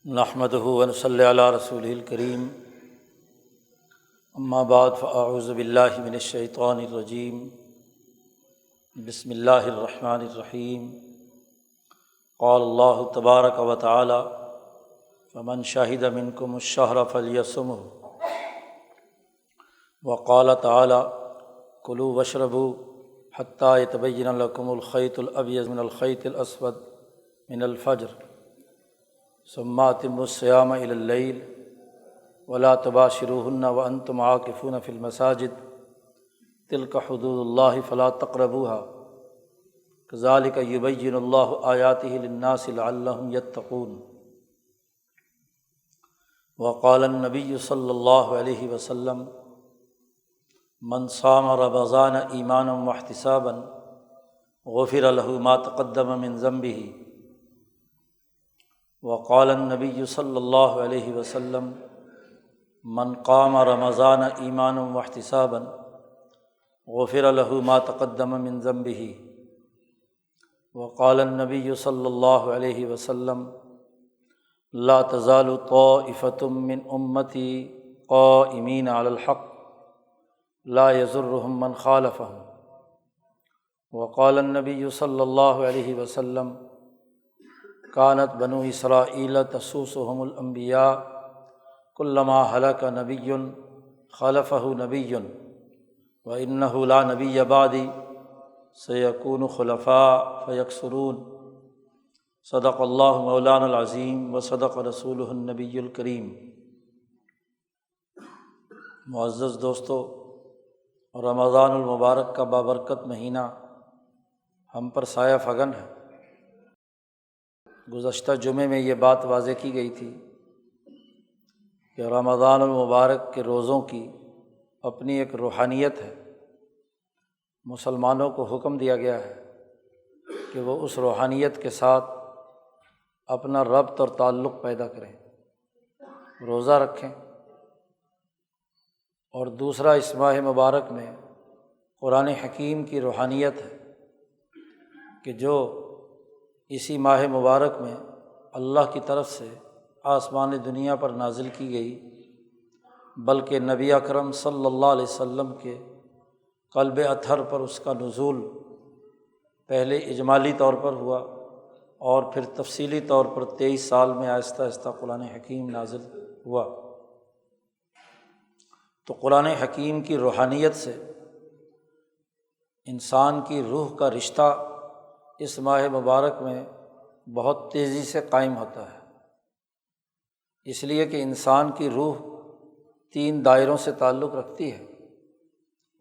نحمدہ ونصلی علی رسولہ الکریم، اما بعد فاعوذ باللہ من الشیطان الرجیم، بسم اللہ الرحمن الرحیم۔ قال اللہ تبارک و تعالی فمن شہد منکم الشہر فلیصمہ، وقال تعالی کلوا واشربوا حتی یتبین لکم الخیط الابیض من الخیط الاسود من الفجر ثم اتموا الصیام الی اللیل ولا تباشروہن وانتم عاکفون فی المساجد تلک حدود اللہ فلا تقربوها کذالک یبین اللہ آیاتہ للناس لعلہم یتقون۔ وقال النبی صلی اللہ علیہ وسلم من صام رمضان ایمانا واحتسابا غفر له ما تقدم من ذنبہ۔ وقال النبی صلی اللہ علیہ وسلم من قام رمضان ایمانا واحتسابا غفر له ما تقدم من ذنبہ۔ وقال النبی صلی اللہ علیہ وسلم لا تزال طائفة من امتی قائمین علی الحق لا یضرهم من خالفهم۔ وقال النبی صلی اللہ علیہ وسلم کانت بنو اسرائیل تسوسهم الانبیاء کلما ہلک نبی خلفہ نبی وانہ لا نبی بعدی سیکون خلفاء فیکثرون۔ صدق اللہ مولانا العظیم وصدق رسولہ النبی الکریم۔ معزز دوستو، رمضان المبارک کا بابرکت مہینہ ہم پر سایہ فگن ہے۔ گزشتہ جمعے میں یہ بات واضح کی گئی تھی کہ رمضان المبارک کے روزوں کی اپنی ایک روحانیت ہے۔ مسلمانوں کو حکم دیا گیا ہے کہ وہ اس روحانیت کے ساتھ اپنا ربط اور تعلق پیدا کریں، روزہ رکھیں۔ اور دوسرا، اس ماہ مبارک میں قرآن حکیم کی روحانیت ہے کہ جو اسی ماہ مبارک میں اللہ کی طرف سے آسمان دنیا پر نازل کی گئی، بلکہ نبی اکرم صلی اللہ علیہ وسلم کے قلب اطہر پر اس کا نزول پہلے اجمالی طور پر ہوا اور پھر تفصیلی طور پر 23 سال میں آہستہ آہستہ قرآن حکیم نازل ہوا۔ تو قرآن حکیم کی روحانیت سے انسان کی روح کا رشتہ اس ماہ مبارک میں بہت تیزی سے قائم ہوتا ہے، اس لیے کہ انسان کی روح 3 دائروں سے تعلق رکھتی ہے۔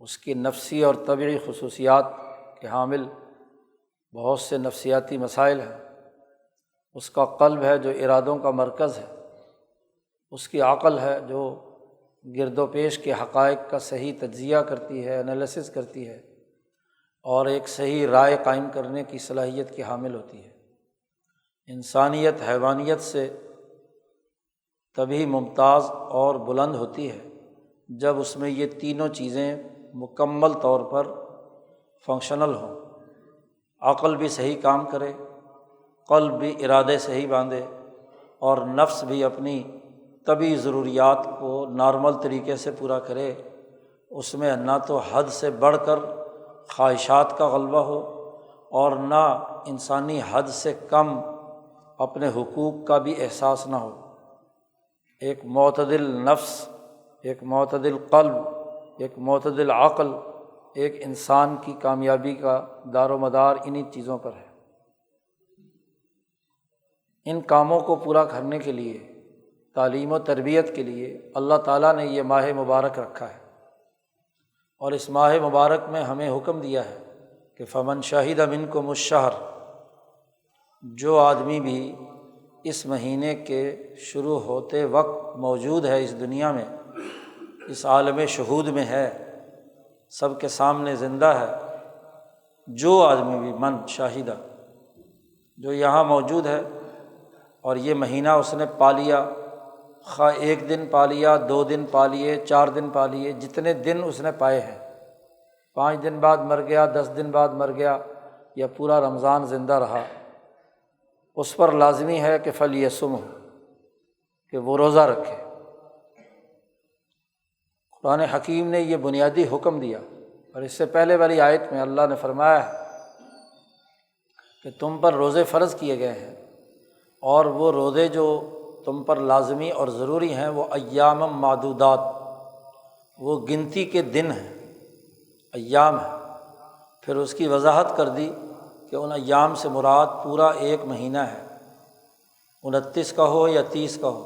اس کی نفسی اور طبعی خصوصیات کے حامل بہت سے نفسیاتی مسائل ہیں۔ اس کا قلب ہے جو ارادوں کا مرکز ہے، اس کی عقل ہے جو گرد و پیش کے حقائق کا صحیح تجزیہ کرتی ہے، انالیسس کرتی ہے، اور ایک صحیح رائے قائم کرنے کی صلاحیت کی حامل ہوتی ہے۔ انسانیت حیوانیت سے تبھی ممتاز اور بلند ہوتی ہے جب اس میں یہ تینوں چیزیں مکمل طور پر فنکشنل ہوں۔ عقل بھی صحیح کام کرے، قلب بھی ارادے صحیح باندھے، اور نفس بھی اپنی طبعی ضروریات کو نارمل طریقے سے پورا کرے۔ اس میں نہ تو حد سے بڑھ کر خواہشات کا غلبہ ہو اور نہ انسانی حد سے کم اپنے حقوق کا بھی احساس نہ ہو۔ ایک معتدل نفس، ایک معتدل قلب، ایک معتدل عقل ایک انسان کی کامیابی کا دار و مدار انہی چیزوں پر ہے۔ ان کاموں کو پورا کرنے کے لیے، تعلیم و تربیت کے لیے اللہ تعالیٰ نے یہ ماہ مبارک رکھا ہے، اور اس ماہ مبارک میں ہمیں حکم دیا ہے کہ فمن شہد منکم الشہر، جو آدمی بھی اس مہینے کے شروع ہوتے وقت موجود ہے اس دنیا میں، اس عالم شہود میں ہے، سب کے سامنے زندہ ہے، جو آدمی بھی من شاہدہ، جو یہاں موجود ہے اور یہ مہینہ اس نے پا لیا، خواہ 1 دن پا لیا، 2 دن پا لیے، 4 دن پا لیے، جتنے دن اس نے پائے ہیں، 5 دن بعد مر گیا، 10 دن بعد مر گیا، یا پورا رمضان زندہ رہا، اس پر لازمی ہے کہ فلیصمہ، کہ وہ روزہ رکھے۔ قرآن حکیم نے یہ بنیادی حکم دیا، اور اس سے پہلے والی آیت میں اللہ نے فرمایا ہے کہ تم پر روزے فرض کیے گئے ہیں، اور وہ روزے جو تم پر لازمی اور ضروری ہیں وہ ایام معدودات، وہ گنتی کے دن ہیں، ایام ہیں۔ پھر اس کی وضاحت کر دی کہ ان ایام سے مراد پورا ایک مہینہ ہے، 29 کا ہو یا 30 کا ہو،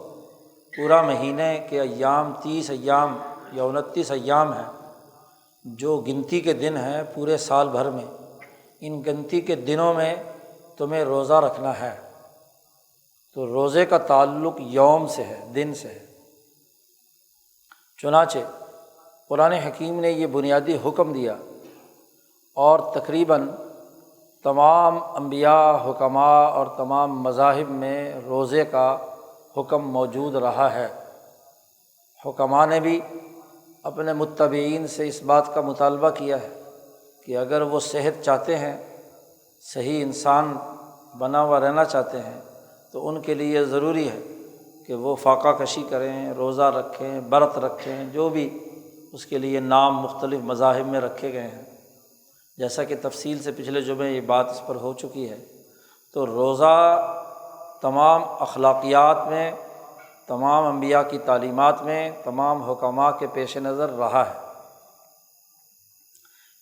پورا مہینے کے ایام 30 ایام یا 29 ایام ہیں جو گنتی کے دن ہیں پورے سال بھر میں۔ ان گنتی کے دنوں میں تمہیں روزہ رکھنا ہے۔ تو روزے کا تعلق یوم سے ہے، دن سے ہے۔ چنانچہ قرآن حکیم نے یہ بنیادی حکم دیا، اور تقریباً تمام انبیاء، حکماء اور تمام مذاہب میں روزے کا حکم موجود رہا ہے۔ حکماء نے بھی اپنے متبعین سے اس بات کا مطالبہ کیا ہے کہ اگر وہ صحت چاہتے ہیں، صحیح انسان بنا ہوا رہنا چاہتے ہیں، تو ان کے لیے ضروری ہے کہ وہ فاقہ کشی کریں، روزہ رکھیں، برت رکھیں، جو بھی اس کے لیے نام مختلف مذاہب میں رکھے گئے ہیں، جیسا کہ تفصیل سے پچھلے جمعے یہ بات اس پر ہو چکی ہے۔ تو روزہ تمام اخلاقیات میں، تمام انبیاء کی تعلیمات میں، تمام حکماء کے پیش نظر رہا ہے۔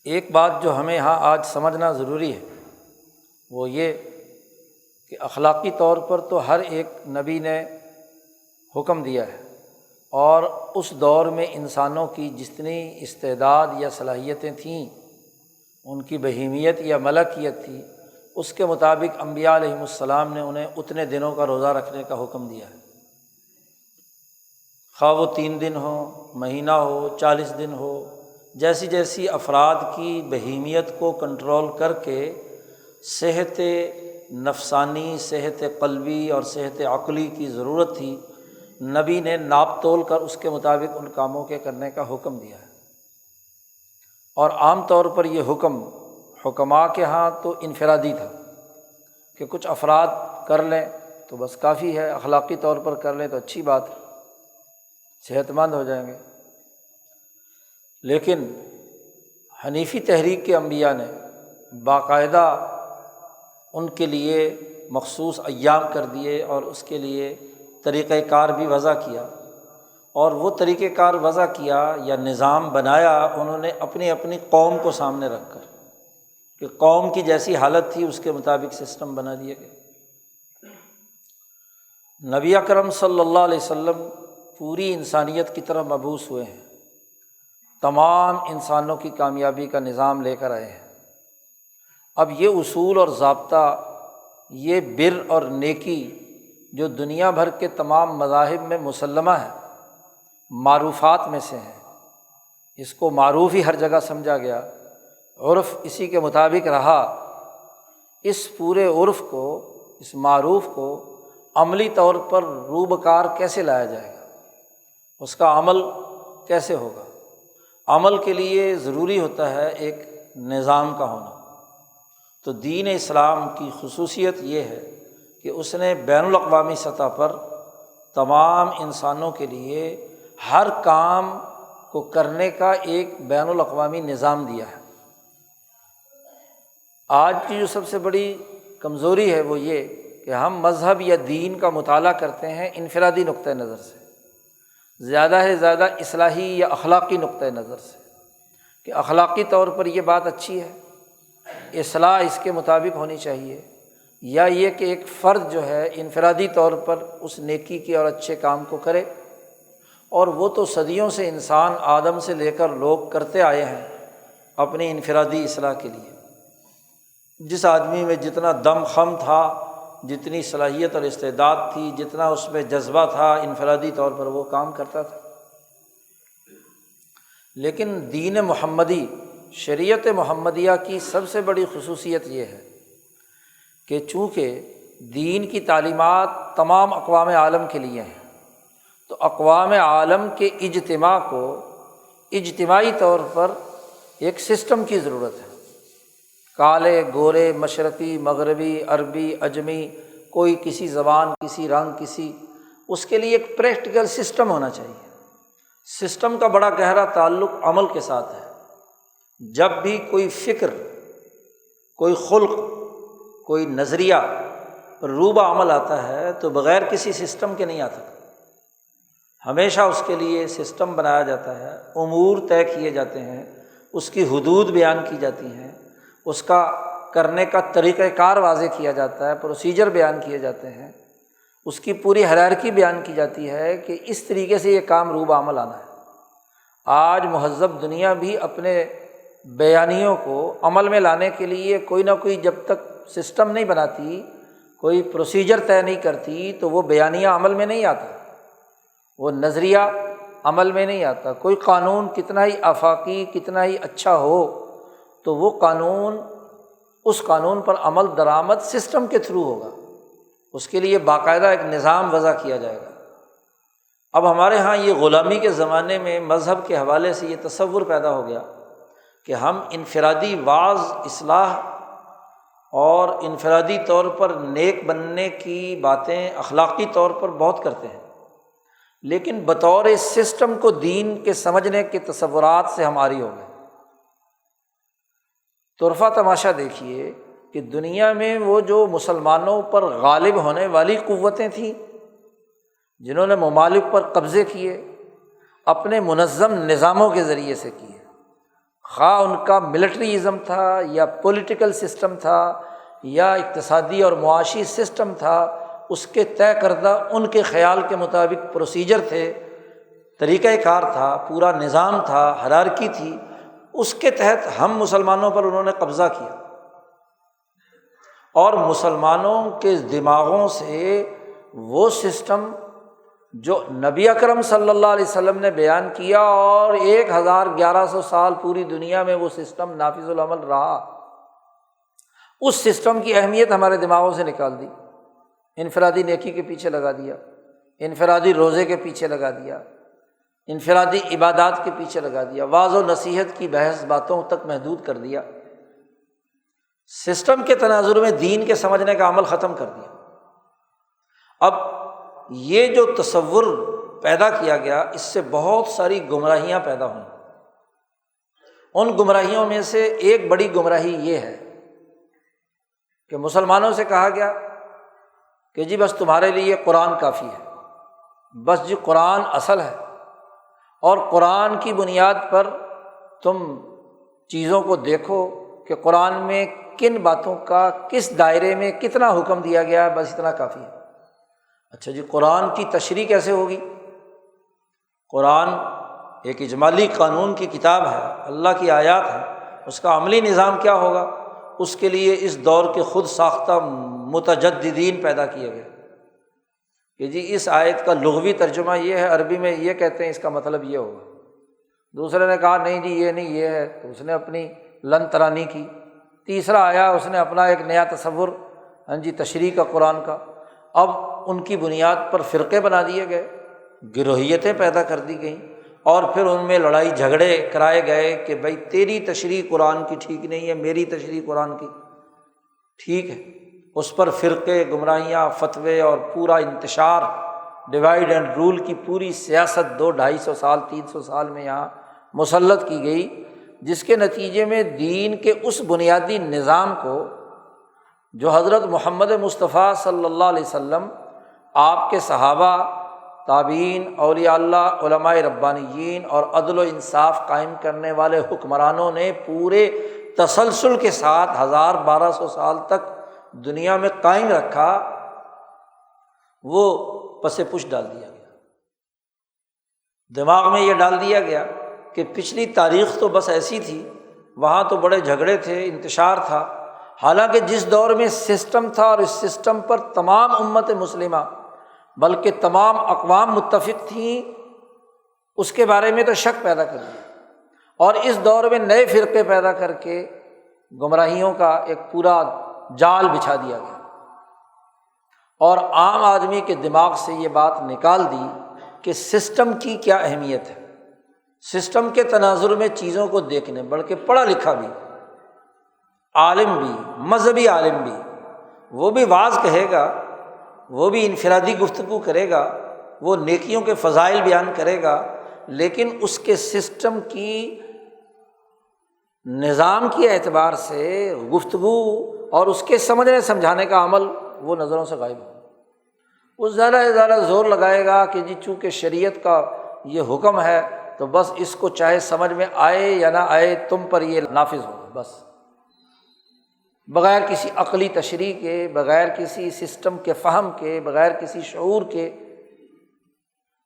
ایک بات جو ہمیں یہاں آج سمجھنا ضروری ہے وہ یہ کہ اخلاقی طور پر تو ہر ایک نبی نے حکم دیا ہے، اور اس دور میں انسانوں کی جتنی استعداد یا صلاحیتیں تھیں، ان کی بہیمیت یا ملکیت تھی، اس کے مطابق انبیاء علیہم السلام نے انہیں اتنے دنوں کا روزہ رکھنے کا حکم دیا ہے، خواہ وہ 3 دن ہو، مہینہ ہو، 40 دن ہو، جیسی جیسی افراد کی بہیمیت کو کنٹرول کر کے صحت نفسانی، صحت قلبی اور صحت عقلی کی ضرورت تھی، نبی نے ناپ تول کر اس کے مطابق ان کاموں کے کرنے کا حکم دیا ہے۔ اور عام طور پر یہ حکم حکماء کے ہاں تو انفرادی تھا کہ کچھ افراد کر لیں تو بس کافی ہے، اخلاقی طور پر کر لیں تو اچھی بات ہے، صحت مند ہو جائیں گے۔ لیکن حنیفی تحریک کے انبیاء نے باقاعدہ ان کے لیے مخصوص ایام کر دیے، اور اس کے لیے طریقہ کار بھی وضع کیا، اور وہ طریقہ کار وضع کیا یا نظام بنایا انہوں نے اپنی اپنی قوم کو سامنے رکھ کر، کہ قوم کی جیسی حالت تھی اس کے مطابق سسٹم بنا دیے گئے۔ نبی اکرم صلی اللہ علیہ وسلم پوری انسانیت کی طرف مبعوث ہوئے ہیں، تمام انسانوں کی کامیابی کا نظام لے کر آئے ہیں۔ اب یہ اصول اور ضابطہ، یہ بر اور نیکی جو دنیا بھر کے تمام مذاہب میں مسلمہ ہے، معروفات میں سے ہیں، اس کو معروف ہی ہر جگہ سمجھا گیا، عرف اسی کے مطابق رہا۔ اس پورے عرف کو، اس معروف کو عملی طور پر روبکار کیسے لایا جائے گا، اس کا عمل کیسے ہوگا؟ عمل کے لیے ضروری ہوتا ہے ایک نظام کا ہونا۔ تو دین اسلام کی خصوصیت یہ ہے کہ اس نے بین الاقوامی سطح پر تمام انسانوں کے لیے ہر کام کو کرنے کا ایک بین الاقوامی نظام دیا ہے۔ آج کی جو سب سے بڑی کمزوری ہے وہ یہ کہ ہم مذہب یا دین کا مطالعہ کرتے ہیں انفرادی نقطہ نظر سے، زیادہ سے زیادہ اصلاحی یا اخلاقی نقطہ نظر سے، کہ اخلاقی طور پر یہ بات اچھی ہے، اصلاح اس کے مطابق ہونی چاہیے، یا یہ کہ ایک فرد جو ہے انفرادی طور پر اس نیکی کے اور اچھے کام کو کرے، اور وہ تو صدیوں سے انسان آدم سے لے کر لوگ کرتے آئے ہیں اپنی انفرادی اصلاح کے لیے۔ جس آدمی میں جتنا دم خم تھا، جتنی صلاحیت اور استعداد تھی، جتنا اس میں جذبہ تھا، انفرادی طور پر وہ کام کرتا تھا۔ لیکن دین محمدی، شریعت محمدیہ کی سب سے بڑی خصوصیت یہ ہے کہ چونکہ دین کی تعلیمات تمام اقوام عالم کے لیے ہیں، تو اقوام عالم کے اجتماع کو اجتماعی طور پر ایک سسٹم کی ضرورت ہے۔ کالے، گورے، مشرقی، مغربی، عربی، عجمی، کوئی کسی زبان، کسی رنگ، کسی اس کے لیے ایک پریکٹیکل سسٹم ہونا چاہیے۔ سسٹم کا بڑا گہرا تعلق عمل کے ساتھ ہے۔ جب بھی کوئی فکر، کوئی خلق، کوئی نظریہ روبہ عمل آتا ہے تو بغیر کسی سسٹم کے نہیں آتا، ہمیشہ اس کے لیے سسٹم بنایا جاتا ہے، امور طے کیے جاتے ہیں، اس کی حدود بیان کی جاتی ہیں، اس کا کرنے کا طریقہ کار واضح کیا جاتا ہے، پروسیجر بیان کیے جاتے ہیں، اس کی پوری ہیرارکی بیان کی جاتی ہے کہ اس طریقے سے یہ کام روبہ عمل آنا ہے۔ آج مہذب دنیا بھی اپنے بیانیوں کو عمل میں لانے کے لیے کوئی نہ کوئی جب تک سسٹم نہیں بناتی، کوئی پروسیجر طے نہیں کرتی تو وہ بیانیہ عمل میں نہیں آتا، وہ نظریہ عمل میں نہیں آتا۔ کوئی قانون کتنا ہی آفاقی، کتنا ہی اچھا ہو تو وہ قانون، اس قانون پر عمل درآمد سسٹم کے تھرو ہوگا، اس کے لیے باقاعدہ ایک نظام وضع کیا جائے گا۔ اب ہمارے ہاں یہ غلامی کے زمانے میں مذہب کے حوالے سے یہ تصور پیدا ہو گیا کہ ہم انفرادی وعظ، اصلاح اور انفرادی طور پر نیک بننے کی باتیں اخلاقی طور پر بہت کرتے ہیں، لیکن بطور سسٹم کو دین کے سمجھنے کے تصورات سے ہم عاری ہو گئے۔ طرفہ تماشا دیکھیے کہ دنیا میں وہ جو مسلمانوں پر غالب ہونے والی قوتیں تھیں، جنہوں نے ممالک پر قبضے کیے، اپنے منظم نظاموں کے ذریعے سے کیے، خواہ ان کا ملٹریزم تھا یا پولیٹیکل سسٹم تھا یا اقتصادی اور معاشی سسٹم تھا، اس کے طے کردہ ان کے خیال کے مطابق پروسیجر تھے، طریقہ کار تھا، پورا نظام تھا، ہیرارکی تھی، اس کے تحت ہم مسلمانوں پر انہوں نے قبضہ کیا، اور مسلمانوں کے دماغوں سے وہ سسٹم جو نبی اکرم صلی اللہ علیہ وسلم نے بیان کیا اور 1100 سال پوری دنیا میں وہ سسٹم نافذ العمل رہا، اس سسٹم کی اہمیت ہمارے دماغوں سے نکال دی، انفرادی نیکی کے پیچھے لگا دیا، انفرادی روزے کے پیچھے لگا دیا، انفرادی عبادات کے پیچھے لگا دیا، وعظ و نصیحت کی بحث باتوں تک محدود کر دیا، سسٹم کے تناظر میں دین کے سمجھنے کا عمل ختم کر دیا۔ اب یہ جو تصور پیدا کیا گیا، اس سے بہت ساری گمراہیاں پیدا ہوئیں۔ ان گمراہیوں میں سے ایک بڑی گمراہی یہ ہے کہ مسلمانوں سے کہا گیا کہ جی بس تمہارے لیے قرآن کافی ہے، بس جی قرآن اصل ہے، اور قرآن کی بنیاد پر تم چیزوں کو دیکھو کہ قرآن میں کن باتوں کا کس دائرے میں کتنا حکم دیا گیا ہے، بس اتنا کافی ہے۔ اچھا جی، قرآن کی تشریح کیسے ہوگی؟ قرآن ایک اجمالی قانون کی کتاب ہے، اللہ کی آیات ہے، اس کا عملی نظام کیا ہوگا؟ اس کے لیے اس دور کے خود ساختہ متجددین پیدا کیے گئے کہ جی اس آیت کا لغوی ترجمہ یہ ہے، عربی میں یہ کہتے ہیں، اس کا مطلب یہ ہوگا۔ دوسرے نے کہا نہیں جی یہ نہیں، یہ ہے، تو اس نے اپنی لن ترانی کی۔ تیسرا آیا، اس نے اپنا ایک نیا تصور، تشریح کا قرآن کا۔ اب ان کی بنیاد پر فرقے بنا دیے گئے، گروہیتیں پیدا کر دی گئیں، اور پھر ان میں لڑائی جھگڑے کرائے گئے کہ بھائی تیری تشریح قرآن کی ٹھیک نہیں ہے، میری تشریح قرآن کی ٹھیک ہے۔ اس پر فرقے، گمراہیاں، فتوے اور پورا انتشار، ڈیوائیڈ اینڈ رول کی پوری سیاست 200-250 سال 300 سال میں یہاں مسلط کی گئی، جس کے نتیجے میں دین کے اس بنیادی نظام کو جو حضرت محمد مصطفیٰ صلی اللہ علیہ وسلم، آپ کے صحابہ، تابعین، اولیاء اللہ، علماء ربانیین اور عدل و انصاف قائم کرنے والے حکمرانوں نے پورے تسلسل کے ساتھ 1200 سال تک دنیا میں قائم رکھا، وہ پس پش ڈال دیا گیا۔ دماغ میں یہ ڈال دیا گیا کہ پچھلی تاریخ تو بس ایسی تھی، وہاں تو بڑے جھگڑے تھے، انتشار تھا، حالانکہ جس دور میں سسٹم تھا اور اس سسٹم پر تمام امت مسلمہ بلکہ تمام اقوام متفق تھیں، اس کے بارے میں تو شک پیدا کر دیا، اور اس دور میں نئے فرقے پیدا کر کے گمراہیوں کا ایک پورا جال بچھا دیا گیا، اور عام آدمی کے دماغ سے یہ بات نکال دی کہ سسٹم کی کیا اہمیت ہے، سسٹم کے تناظر میں چیزوں کو دیکھنے، بلکہ پڑھا لکھا بھی عالم بھی، مذہبی عالم بھی، وہ بھی وعظ کہے گا، وہ بھی انفرادی گفتگو کرے گا، وہ نیکیوں کے فضائل بیان کرے گا، لیکن اس کے سسٹم کی نظام کے اعتبار سے گفتگو اور اس کے سمجھنے سمجھانے کا عمل وہ نظروں سے غائب ہو۔ وہ زیادہ سے زیادہ زور لگائے گا کہ جی چونکہ شریعت کا یہ حکم ہے تو بس اس کو چاہے سمجھ میں آئے یا نہ آئے تم پر یہ نافذ ہوگا، بس بغیر کسی عقلی تشریح کے، بغیر کسی سسٹم کے فہم کے، بغیر کسی شعور کے۔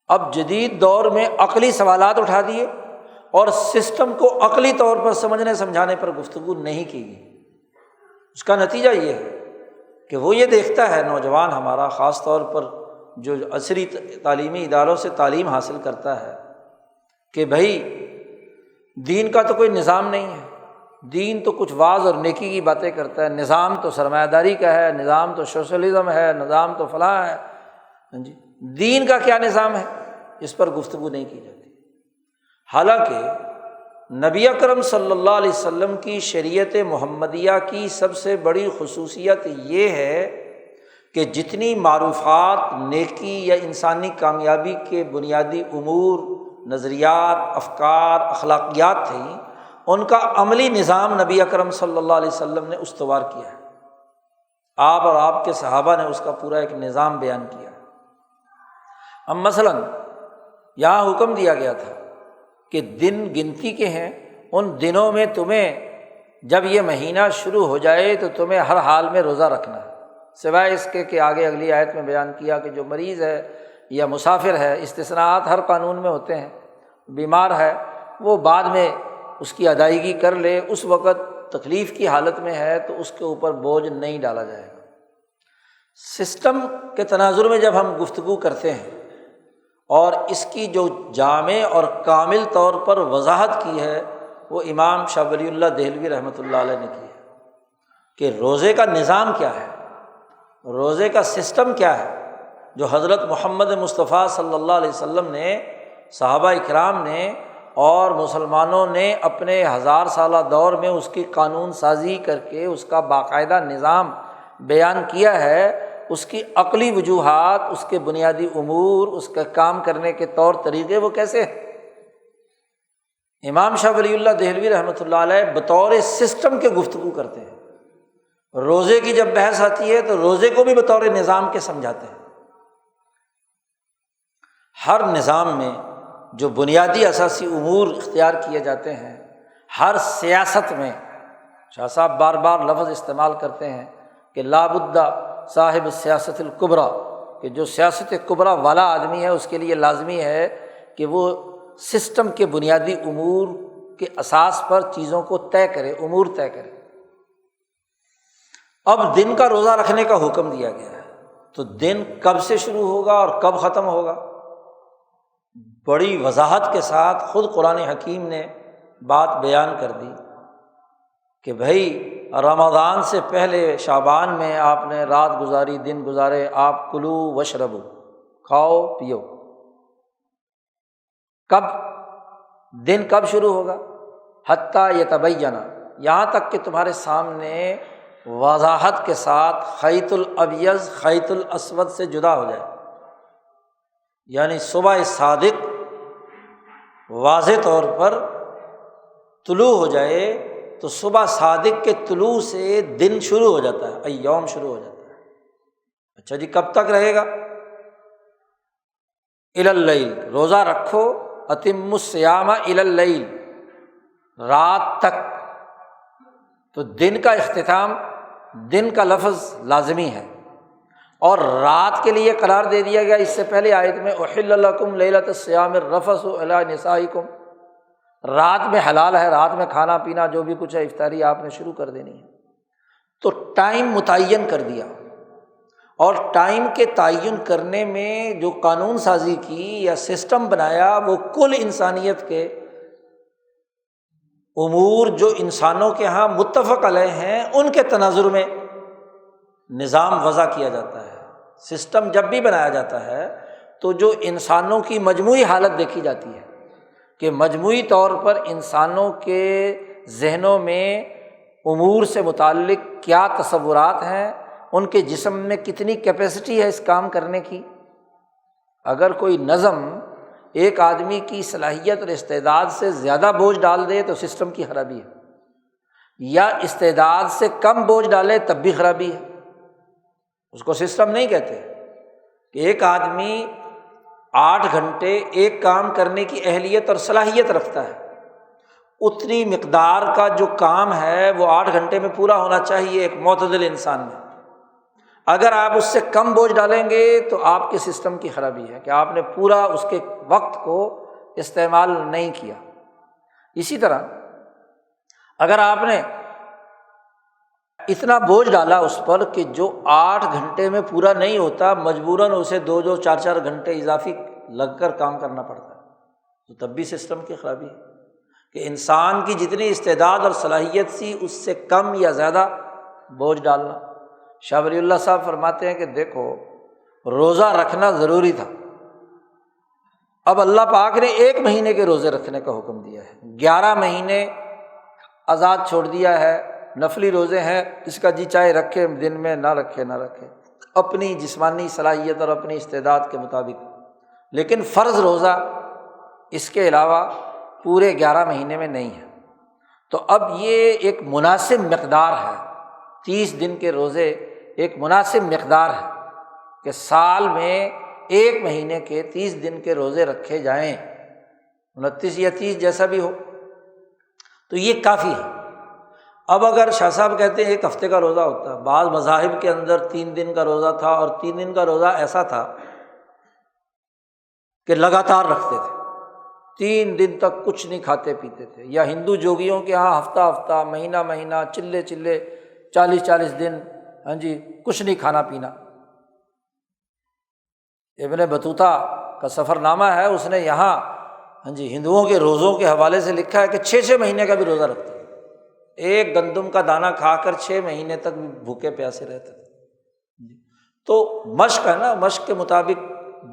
اب جدید دور میں عقلی سوالات اٹھا دیے اور سسٹم کو عقلی طور پر سمجھنے سمجھانے پر گفتگو نہیں کی گئی۔ اس کا نتیجہ یہ ہے کہ وہ یہ دیکھتا ہے نوجوان ہمارا، خاص طور پر جو عصری تعلیمی اداروں سے تعلیم حاصل کرتا ہے، کہ بھائی دین کا تو کوئی نظام نہیں ہے، دین تو کچھ واعظ اور نیکی کی باتیں کرتا ہے، نظام تو سرمایہ داری کا ہے، نظام تو سوشلزم ہے، نظام تو فلاں ہے، جی دین کا کیا نظام ہے، اس پر گفتگو نہیں کی جاتی۔ حالانکہ نبی اکرم صلی اللہ علیہ وسلم کی شریعت محمدیہ کی سب سے بڑی خصوصیت یہ ہے کہ جتنی معروفات، نیکی یا انسانی کامیابی کے بنیادی امور، نظریات، افکار، اخلاقیات تھیں، ان کا عملی نظام نبی اکرم صلی اللہ علیہ وسلم نے استوار کیا ہے۔ آپ اور آپ کے صحابہ نے اس کا پورا ایک نظام بیان کیا ہے۔ اب مثلاً یہاں حکم دیا گیا تھا کہ دن گنتی کے ہیں، ان دنوں میں تمہیں جب یہ مہینہ شروع ہو جائے تو تمہیں ہر حال میں روزہ رکھنا ہے، سوائے اس کے کہ آگے اگلی آیت میں بیان کیا کہ جو مریض ہے یا مسافر ہے، استثناءات ہر قانون میں ہوتے ہیں، بیمار ہے وہ بعد میں اس کی ادائیگی کر لے، اس وقت تکلیف کی حالت میں ہے تو اس کے اوپر بوجھ نہیں ڈالا جائے گا۔ سسٹم کے تناظر میں جب ہم گفتگو کرتے ہیں اور اس کی جو جامع اور کامل طور پر وضاحت کی ہے وہ امام شاہ ولی اللہ دہلوی رحمۃ اللہ علیہ نے کی ہے کہ روزے کا نظام کیا ہے، روزے کا سسٹم کیا ہے، جو حضرت محمد مصطفیٰ صلی اللہ علیہ وسلم نے، صحابہ اکرام نے اور مسلمانوں نے اپنے 1000 سالہ دور میں اس کی قانون سازی کر کے اس کا باقاعدہ نظام بیان کیا ہے، اس کی عقلی وجوہات، اس کے بنیادی امور، اس کا کام کرنے کے طور طریقے وہ کیسے ہیں۔ امام شاہ ولی اللہ دہلوی رحمۃ اللہ علیہ بطور سسٹم کے گفتگو کرتے ہیں، روزے کی جب بحث آتی ہے تو روزے کو بھی بطور نظام کے سمجھاتے ہیں۔ ہر نظام میں جو بنیادی اساسی امور اختیار کیے جاتے ہیں، ہر سیاست میں شاہ صاحب بار بار لفظ استعمال کرتے ہیں کہ لابد صاحب السیاست الکبریٰ، کہ جو سیاست کبریٰ والا آدمی ہے اس کے لیے لازمی ہے کہ وہ سسٹم کے بنیادی امور کے اساس پر چیزوں کو طے کرے، امور طے کرے۔ اب دن کا روزہ رکھنے کا حکم دیا گیا ہے تو دن کب سے شروع ہوگا اور کب ختم ہوگا، بڑی وضاحت کے ساتھ خود قرآن حکیم نے بات بیان کر دی کہ بھائی رمضان سے پہلے شعبان میں آپ نے رات گزاری، دن گزارے، آپ کلو وشربو، کھاؤ پیو۔ کب دن کب شروع ہوگا؟ حتیٰ یتبین، یہاں تک کہ تمہارے سامنے وضاحت کے ساتھ خیط الابیض خیط الاسود سے جدا ہو جائے، یعنی صبح صادق واضح طور پر طلوع ہو جائے تو صبح صادق کے طلوع سے دن شروع ہو جاتا ہے، ایوم شروع ہو جاتا ہے۔ اچھا جی کب تک رہے گا؟ الی اللیل، روزہ رکھو، اتم الصیام الی اللیل، رات تک۔ تو دن کا اختتام، دن کا لفظ لازمی ہے اور رات کے لیے قرار دے دیا گیا۔ اس سے پہلے آیت میں احل لکم لیلۃ الصیام الرفث الی نسائکم، رات میں حلال ہے، رات میں کھانا پینا جو بھی کچھ ہے افطاری آپ نے شروع کر دینی ہے۔ تو ٹائم متعین کر دیا، اور ٹائم کے تعین کرنے میں جو قانون سازی کی یا سسٹم بنایا وہ کل انسانیت کے امور جو انسانوں کے ہاں متفق علیہ ہیں ان کے تناظر میں نظام وضع کیا جاتا ہے۔ سسٹم جب بھی بنایا جاتا ہے تو جو انسانوں کی مجموعی حالت دیکھی جاتی ہے کہ مجموعی طور پر انسانوں کے ذہنوں میں امور سے متعلق کیا تصورات ہیں، ان کے جسم میں کتنی کیپیسٹی ہے اس کام کرنے کی۔ اگر کوئی نظم ایک آدمی کی صلاحیت اور استعداد سے زیادہ بوجھ ڈال دے تو سسٹم کی خرابی ہے، یا استعداد سے کم بوجھ ڈالے تب بھی خرابی ہے، اس کو سسٹم نہیں کہتے۔ کہ ایک آدمی 8 گھنٹے ایک کام کرنے کی اہلیت اور صلاحیت رکھتا ہے، اتنی مقدار کا جو کام ہے وہ 8 گھنٹے میں پورا ہونا چاہیے ایک معتدل انسان میں۔ اگر آپ اس سے کم بوجھ ڈالیں گے تو آپ کے سسٹم کی خرابی ہے کہ آپ نے پورا اس کے وقت کو استعمال نہیں کیا۔ اسی طرح اگر آپ نے اتنا بوجھ ڈالا اس پر کہ جو 8 گھنٹے میں پورا نہیں ہوتا، مجبوراً اسے 2 4 گھنٹے اضافی لگ کر کام کرنا پڑتا ہے، تو تب بھی سسٹم کی خرابی ہے کہ انسان کی جتنی استعداد اور صلاحیت سی اس سے کم یا زیادہ بوجھ ڈالنا۔ شاہ ولی اللہ صاحب فرماتے ہیں کہ دیکھو روزہ رکھنا ضروری تھا، اب اللہ پاک نے 1 مہینے کے روزے رکھنے کا حکم دیا ہے، 11 مہینے آزاد چھوڑ دیا ہے، نفلی روزے ہیں، اس کا جی چاہے رکھے دن میں، نہ رکھے نہ رکھے، اپنی جسمانی صلاحیت اور اپنی استعداد کے مطابق۔ لیکن فرض روزہ اس کے علاوہ پورے 11 مہینے میں نہیں ہے۔ تو اب یہ ایک مناسب مقدار ہے، 30 دن کے روزے ایک مناسب مقدار ہے کہ سال میں 1 مہینے کے 30 دن کے روزے رکھے جائیں، 29 یا 30 جیسا بھی ہو، تو یہ کافی ہے۔ اب اگر شاہ صاحب کہتے ہیں 1 ہفتے کا روزہ ہوتا ہے، بعض مذاہب کے اندر 3 دن کا روزہ تھا، اور 3 دن کا روزہ ایسا تھا کہ لگاتار رکھتے تھے، 3 دن تک کچھ نہیں کھاتے پیتے تھے، یا ہندو جوگیوں کے یہاں ہفتہ ہفتہ، مہینہ مہینہ، چلے 40 دن، ہاں جی، کچھ نہیں کھانا پینا۔ ابن بطوطہ کا سفر نامہ ہے، اس نے یہاں ہاں جی ہندوؤں کے روزوں کے حوالے سے لکھا ہے کہ 6 مہینے کا بھی روزہ رکھتے تھے، 1 گندم کا دانہ کھا کر 6 مہینے تک بھی بھوکے پیاسے رہتے تھے۔ تو مشق ہے نا، مشق کے مطابق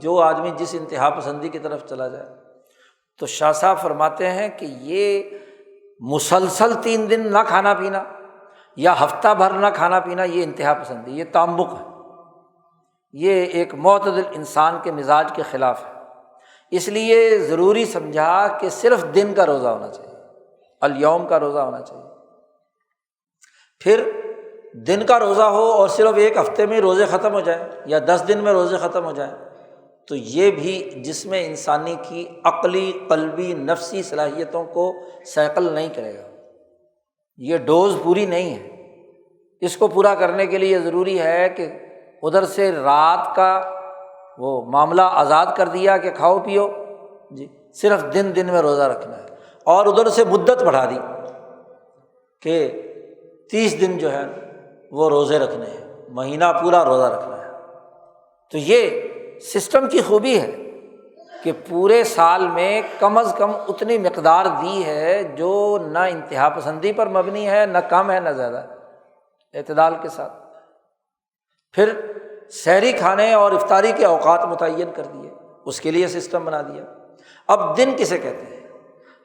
جو آدمی جس انتہا پسندی کی طرف چلا جائے۔ تو شاہ صاحب فرماتے ہیں کہ یہ مسلسل 3 دن نہ کھانا پینا یا ہفتہ بھر نہ کھانا پینا، یہ انتہا پسندی، یہ تعمق ہے، یہ ایک معتدل انسان کے مزاج کے خلاف ہے۔ اس لیے ضروری سمجھا کہ صرف دن کا روزہ ہونا چاہیے، الیوم کا روزہ ہونا چاہیے۔ پھر دن کا روزہ ہو اور صرف 1 ہفتے میں روزے ختم ہو جائیں یا 10 دن میں روزے ختم ہو جائیں، تو یہ بھی جسم انسانی کی عقلی، قلبی، نفسی صلاحیتوں کو سیکل نہیں کرے گا، یہ ڈوز پوری نہیں ہے۔ اس کو پورا کرنے کے لیے ضروری ہے کہ ادھر سے رات کا وہ معاملہ آزاد کر دیا کہ کھاؤ پیو جی، صرف دن میں روزہ رکھنا ہے، اور ادھر سے مدت بڑھا دی کہ 30 دن جو ہے وہ روزے رکھنے ہیں، مہینہ پورا روزہ رکھنا ہے۔ تو یہ سسٹم کی خوبی ہے کہ پورے سال میں کم از کم اتنی مقدار دی ہے جو نہ انتہا پسندی پر مبنی ہے، نہ کم ہے نہ زیادہ ہے، اعتدال کے ساتھ۔ پھر سحری کھانے اور افطاری کے اوقات متعین کر دیے، اس کے لیے سسٹم بنا دیا۔ اب دن کسے کہتے ہیں؟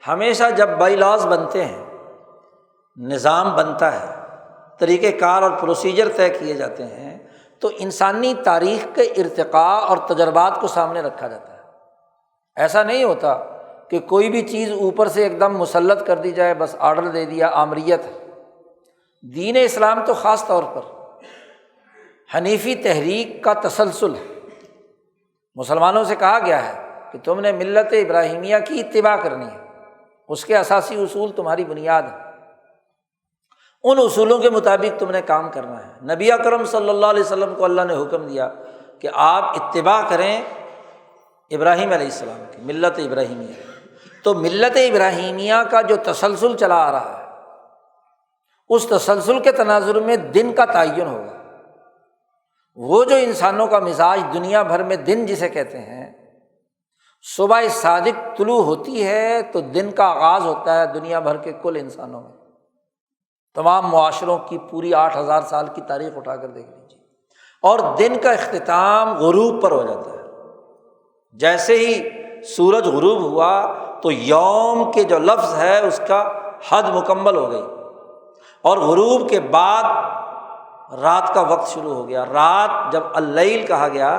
ہمیشہ جب بائی لاز بنتے ہیں، نظام بنتا ہے، طریقہ کار اور پروسیجر طے کیے جاتے ہیں، تو انسانی تاریخ کے ارتقاء اور تجربات کو سامنے رکھا جاتا ہے۔ ایسا نہیں ہوتا کہ کوئی بھی چیز اوپر سے ایک دم مسلط کر دی جائے، بس آرڈر دے دیا، آمریت ہے۔ دین اسلام تو خاص طور پر حنیفی تحریک کا تسلسل ہے۔ مسلمانوں سے کہا گیا ہے کہ تم نے ملت ابراہیمیہ کی اتباع کرنی ہے، اس کے اساسی اصول تمہاری بنیاد ہے، ان اصولوں کے مطابق تم نے کام کرنا ہے۔ نبی اکرم صلی اللہ علیہ وسلم کو اللہ نے حکم دیا کہ آپ اتباع کریں ابراہیم علیہ السلام کی، ملت ابراہیمیہ۔ تو ملت ابراہیمیہ کا جو تسلسل چلا آ رہا ہے، اس تسلسل کے تناظر میں دن کا تعین ہوگا۔ وہ جو انسانوں کا مزاج دنیا بھر میں دن جسے کہتے ہیں، صبح صادق طلوع ہوتی ہے تو دن کا آغاز ہوتا ہے دنیا بھر کے کل انسانوں میں۔ تمام معاشروں کی پوری 8000 سال کی تاریخ اٹھا کر دیکھ لیجیے، اور دن کا اختتام غروب پر ہو جاتا ہے۔ جیسے ہی سورج غروب ہوا تو یوم کے جو لفظ ہے اس کا حد مکمل ہو گئی، اور غروب کے بعد رات کا وقت شروع ہو گیا۔ رات جب اللیل کہا گیا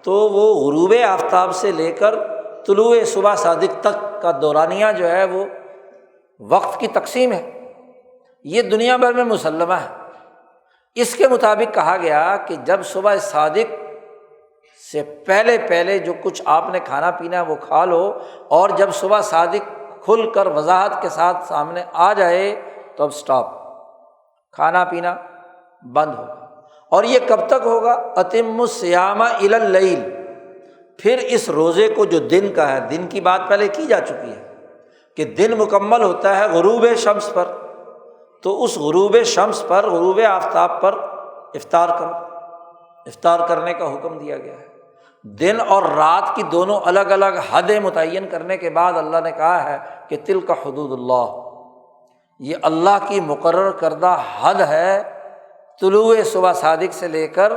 تو وہ غروب آفتاب سے لے کر طلوع صبح صادق تک کا دورانیہ جو ہے وہ وقت کی تقسیم ہے، یہ دنیا بھر میں مسلمہ ہے۔ اس کے مطابق کہا گیا کہ جب صبح صادق سے پہلے پہلے جو کچھ آپ نے کھانا پینا ہے وہ کھا لو، اور جب صبح صادق کھل کر وضاحت کے ساتھ سامنے آ جائے تو اب سٹاپ، کھانا پینا بند ہوگا۔ اور یہ کب تک ہوگا؟ اتم الصیام الی اللیل، پھر اس روزے کو جو دن کا ہے، دن کی بات پہلے کی جا چکی ہے کہ دن مکمل ہوتا ہے غروب شمس پر، تو اس غروب شمس پر، غروب آفتاب پر افطار کرو، افطار کرنے کا حکم دیا گیا ہے۔ دن اور رات کی دونوں الگ الگ حدیں متعین کرنے کے بعد اللہ نے کہا ہے کہ تلک حدود اللہ، یہ اللہ کی مقرر کردہ حد ہے، طلوع صبح صادق سے لے کر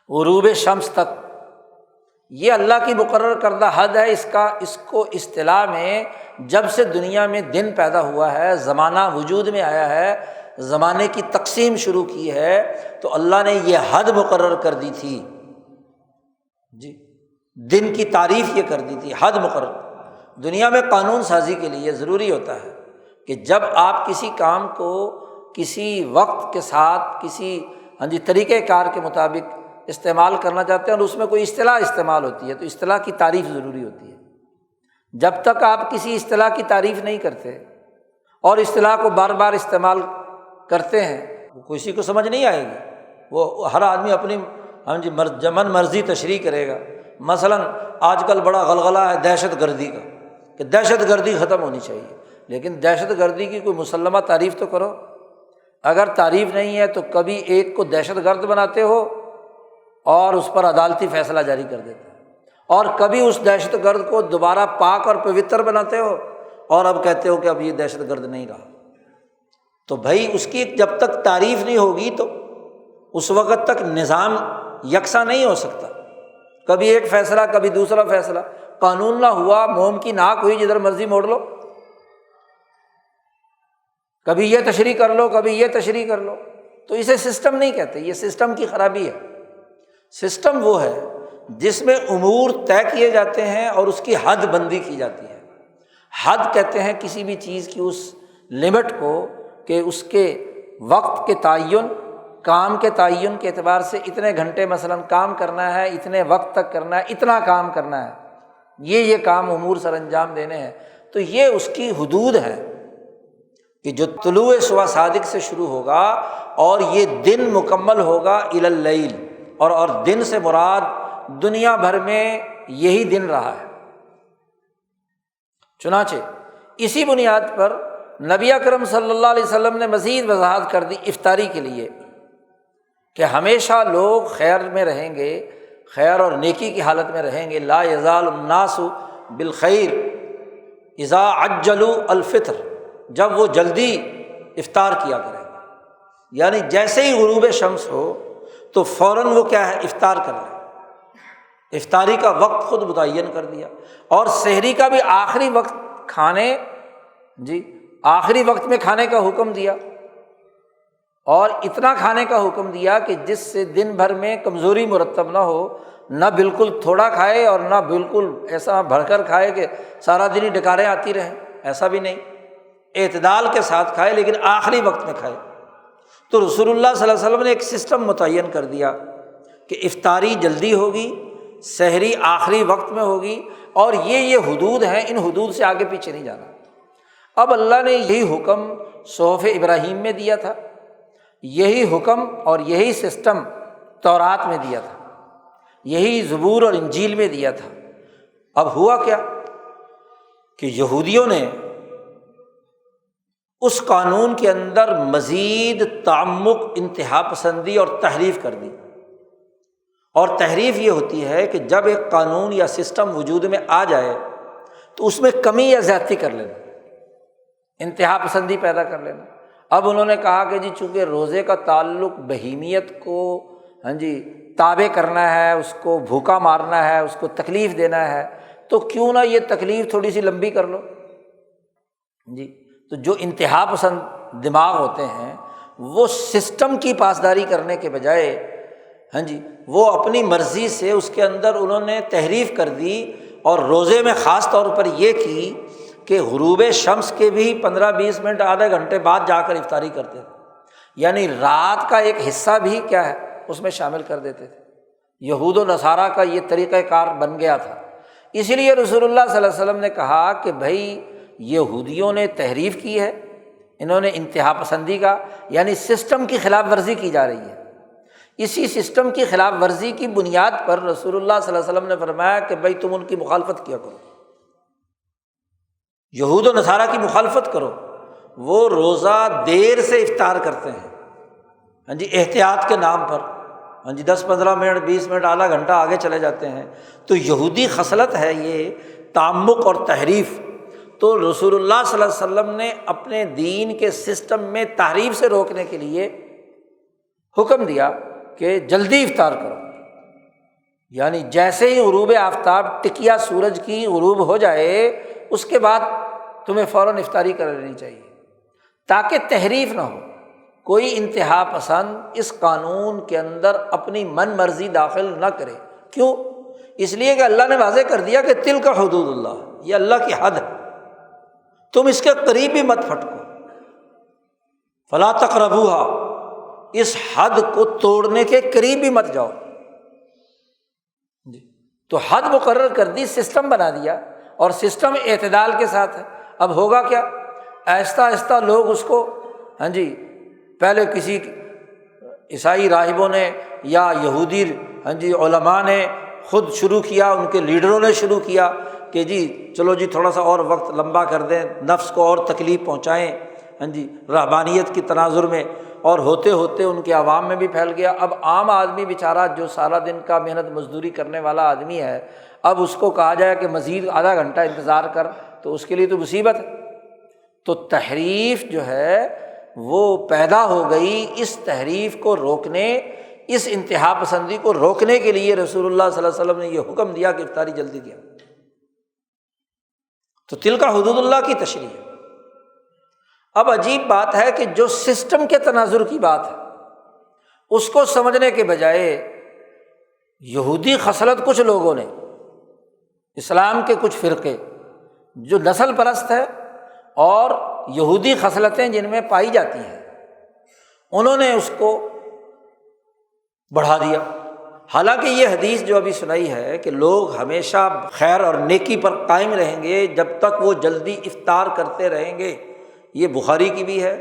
غروب شمس تک، یہ اللہ کی مقرر کردہ حد ہے۔ اس کو اصطلاح میں جب سے دنیا میں دن پیدا ہوا ہے، زمانہ وجود میں آیا ہے، زمانے کی تقسیم شروع کی ہے، تو اللہ نے یہ حد مقرر کر دی تھی، جی دن کی تعریف یہ کر دی تھی، حد مقرر۔ دنیا میں قانون سازی کے لیے ضروری ہوتا ہے کہ جب آپ کسی کام کو کسی وقت کے ساتھ کسی طریقۂ کار کے مطابق استعمال کرنا چاہتے ہیں اور اس میں کوئی اصطلاح استعمال ہوتی ہے تو اصطلاح کی تعریف ضروری ہوتی ہے۔ جب تک آپ کسی اصطلاح کی تعریف نہیں کرتے اور اصطلاح کو بار بار استعمال کرتے ہیں، وہ کسی کو سمجھ نہیں آئے گی، وہ ہر آدمی اپنی من مرضی تشریح کرے گا۔ مثلاً آج کل بڑا غلغلہ ہے دہشت گردی کا، کہ دہشت گردی ختم ہونی چاہیے، لیکن دہشت گردی کی کوئی مسلمہ تعریف تو کرو۔ اگر تعریف نہیں ہے تو کبھی ایک کو دہشت گرد بناتے ہو اور اس پر عدالتی فیصلہ جاری کر دیتے ہو، اور کبھی اس دہشت گرد کو دوبارہ پاک اور پوتر بناتے ہو اور اب کہتے ہو کہ اب یہ دہشت گرد نہیں رہا۔ تو بھائی اس کی جب تک تعریف نہیں ہوگی تو اس وقت تک نظام یکساں نہیں ہو سکتا، کبھی ایک فیصلہ کبھی دوسرا فیصلہ، قانون نہ ہوا، موم کی ناک ہوئی، جدھر مرضی موڑ لو، کبھی یہ تشریح کر لو کبھی یہ تشریح کر لو، تو اسے سسٹم نہیں کہتے، یہ سسٹم کی خرابی ہے۔ سسٹم وہ ہے جس میں امور طے کیے جاتے ہیں اور اس کی حد بندی کی جاتی ہے۔ حد کہتے ہیں کسی بھی چیز کی اس لمٹ کو کہ اس کے وقت کے تعین، کام کے تعین کے اعتبار سے اتنے گھنٹے مثلاً کام کرنا ہے، اتنے وقت تک کرنا ہے، اتنا کام کرنا ہے، یہ کام امور سر انجام دینے ہیں، تو یہ اس کی حدود ہے کہ جو طلوع صبح صادق سے شروع ہوگا اور یہ دن مکمل ہوگا الی اللیل، اور دن سے مراد دنیا بھر میں یہی دن رہا ہے۔ چنانچہ اسی بنیاد پر نبی اکرم صلی اللہ علیہ وسلم نے مزید وضاحت کر دی افطاری کے لیے کہ ہمیشہ لوگ خیر میں رہیں گے، خیر اور نیکی کی حالت میں رہیں گے۔ لا یزال الناس بالخیر اذا عجلوا الفطر، جب وہ جلدی افطار کیا کریں گے، یعنی جیسے ہی غروب شمس ہو تو فوراً وہ کیا ہے، افطار کر لیں۔ افطاری کا وقت خود متعین کر دیا، اور سحری کا بھی آخری وقت آخری وقت میں کھانے کا حکم دیا، اور اتنا کھانے کا حکم دیا کہ جس سے دن بھر میں کمزوری مرتب نہ ہو، نہ بالکل تھوڑا کھائے اور نہ بالکل ایسا بڑھ کر کھائے کہ سارا دن ہی ڈکاریں آتی رہیں، ایسا بھی نہیں، اعتدال کے ساتھ کھائے لیکن آخری وقت میں کھائے۔ تو رسول اللہ صلی اللہ علیہ وسلم نے ایک سسٹم متعین کر دیا کہ افطاری جلدی ہوگی، سحری آخری وقت میں ہوگی، اور یہ حدود ہیں، ان حدود سے آگے پیچھے نہیں جانا۔ اب اللہ نے یہی حکم صحف ابراہیم میں دیا تھا، یہی حکم اور یہی سسٹم تورات میں دیا تھا، یہی زبور اور انجیل میں دیا تھا۔ اب ہوا کیا کہ یہودیوں نے اس قانون کے اندر مزید تعمق، انتہا پسندی اور تحریف کر دی۔ اور تحریف یہ ہوتی ہے کہ جب ایک قانون یا سسٹم وجود میں آ جائے تو اس میں کمی یا زیادتی کر لینا، انتہا پسندی پیدا کر لینا۔ اب انہوں نے کہا کہ جی چونکہ روزے کا تعلق بہیمیت کو تابع کرنا ہے، اس کو بھوکا مارنا ہے، اس کو تکلیف دینا ہے، تو کیوں نہ یہ تکلیف تھوڑی سی لمبی کر لو۔ تو جو انتہا پسند دماغ ہوتے ہیں وہ سسٹم کی پاسداری کرنے کے بجائے ہاں جی، وہ اپنی مرضی سے اس کے اندر انہوں نے تحریف کر دی، اور روزے میں خاص طور پر یہ کی کہ غروب شمس کے بھی 15-20 منٹ آدھے گھنٹے بعد جا کر افطاری کرتے تھے، یعنی رات کا ایک حصہ بھی کیا ہے اس میں شامل کر دیتے تھے۔ یہود و نصارہ کا یہ طریقہ کار بن گیا تھا۔ اسی لیے رسول اللہ صلی اللہ علیہ وسلم نے کہا کہ بھائی یہودیوں نے تحریف کی ہے، انہوں نے انتہا پسندی کا، یعنی سسٹم کی خلاف ورزی کی جا رہی ہے۔ اسی سسٹم کی خلاف ورزی کی بنیاد پر رسول اللہ صلی اللہ علیہ وسلم نے فرمایا کہ بھائی تم ان کی مخالفت کیا کرو، یہود و نصارہ کی مخالفت کرو۔ وہ روزہ دیر سے افطار کرتے ہیں، ہاں جی، احتیاط کے نام پر، ہاں جی، 10-15 منٹ 20 منٹ آدھا گھنٹہ آگے چلے جاتے ہیں۔ تو یہودی خصلت ہے یہ تعمق اور تحریف۔ تو رسول اللہ صلی اللہ علیہ وسلم نے اپنے دین کے سسٹم میں تحریف سے روکنے کے لیے حکم دیا کہ جلدی افطار کرو، یعنی جیسے ہی غروب آفتاب ٹکیا سورج کی غروب ہو جائے اس کے بعد تمہیں فوراً افطاری کر لینی چاہیے، تاکہ تحریف نہ ہو، کوئی انتہا پسند اس قانون کے اندر اپنی من مرضی داخل نہ کرے۔ کیوں؟ اس لیے کہ اللہ نے واضح کر دیا کہ تلک حدود اللہ، یہ اللہ کی حد ہے، تم اس کے قریب بھی مت پھٹکو، فلا تقربوہا، اس حد کو توڑنے کے قریب بھی مت جاؤ۔ تو حد مقرر کر دی، سسٹم بنا دیا، اور سسٹم اعتدال کے ساتھ ہے۔ اب ہوگا کیا؟ آہستہ آہستہ لوگ اس کو، ہاں جی، پہلے کسی عیسائی راہبوں نے یا یہودی ہاں جی علماء نے خود شروع کیا، ان کے لیڈروں نے شروع کیا کہ جی چلو جی تھوڑا سا اور وقت لمبا کر دیں، نفس کو اور تکلیف پہنچائیں، ہاں جی، رہبانیت کی تناظر میں، اور ہوتے ہوتے ان کے عوام میں بھی پھیل گیا۔ اب عام آدمی بیچارہ جو سارا دن کا محنت مزدوری کرنے والا آدمی ہے، اب اس کو کہا جائے کہ مزید آدھا گھنٹہ انتظار کر، تو اس کے لیے تو مصیبت ہے۔ تو تحریف جو ہے وہ پیدا ہو گئی، اس تحریف کو روکنے، اس انتہا پسندی کو روکنے کے لیے رسول اللہ صلی اللہ علیہ وسلم نے یہ حکم دیا کہ افطاری جلدی کیا۔ تو تلک حدود اللہ کی تشریح ہے۔ اب عجیب بات ہے کہ جو سسٹم کے تناظر کی بات ہے اس کو سمجھنے کے بجائے یہودی خصلت کچھ لوگوں نے، اسلام کے کچھ فرقے جو نسل پرست ہے اور یہودی خصلتیں جن میں پائی جاتی ہیں، انہوں نے اس کو بڑھا دیا۔ حالانکہ یہ حدیث جو ابھی سنائی ہے کہ لوگ ہمیشہ خیر اور نیکی پر قائم رہیں گے جب تک وہ جلدی افطار کرتے رہیں گے، یہ بخاری کی بھی ہے،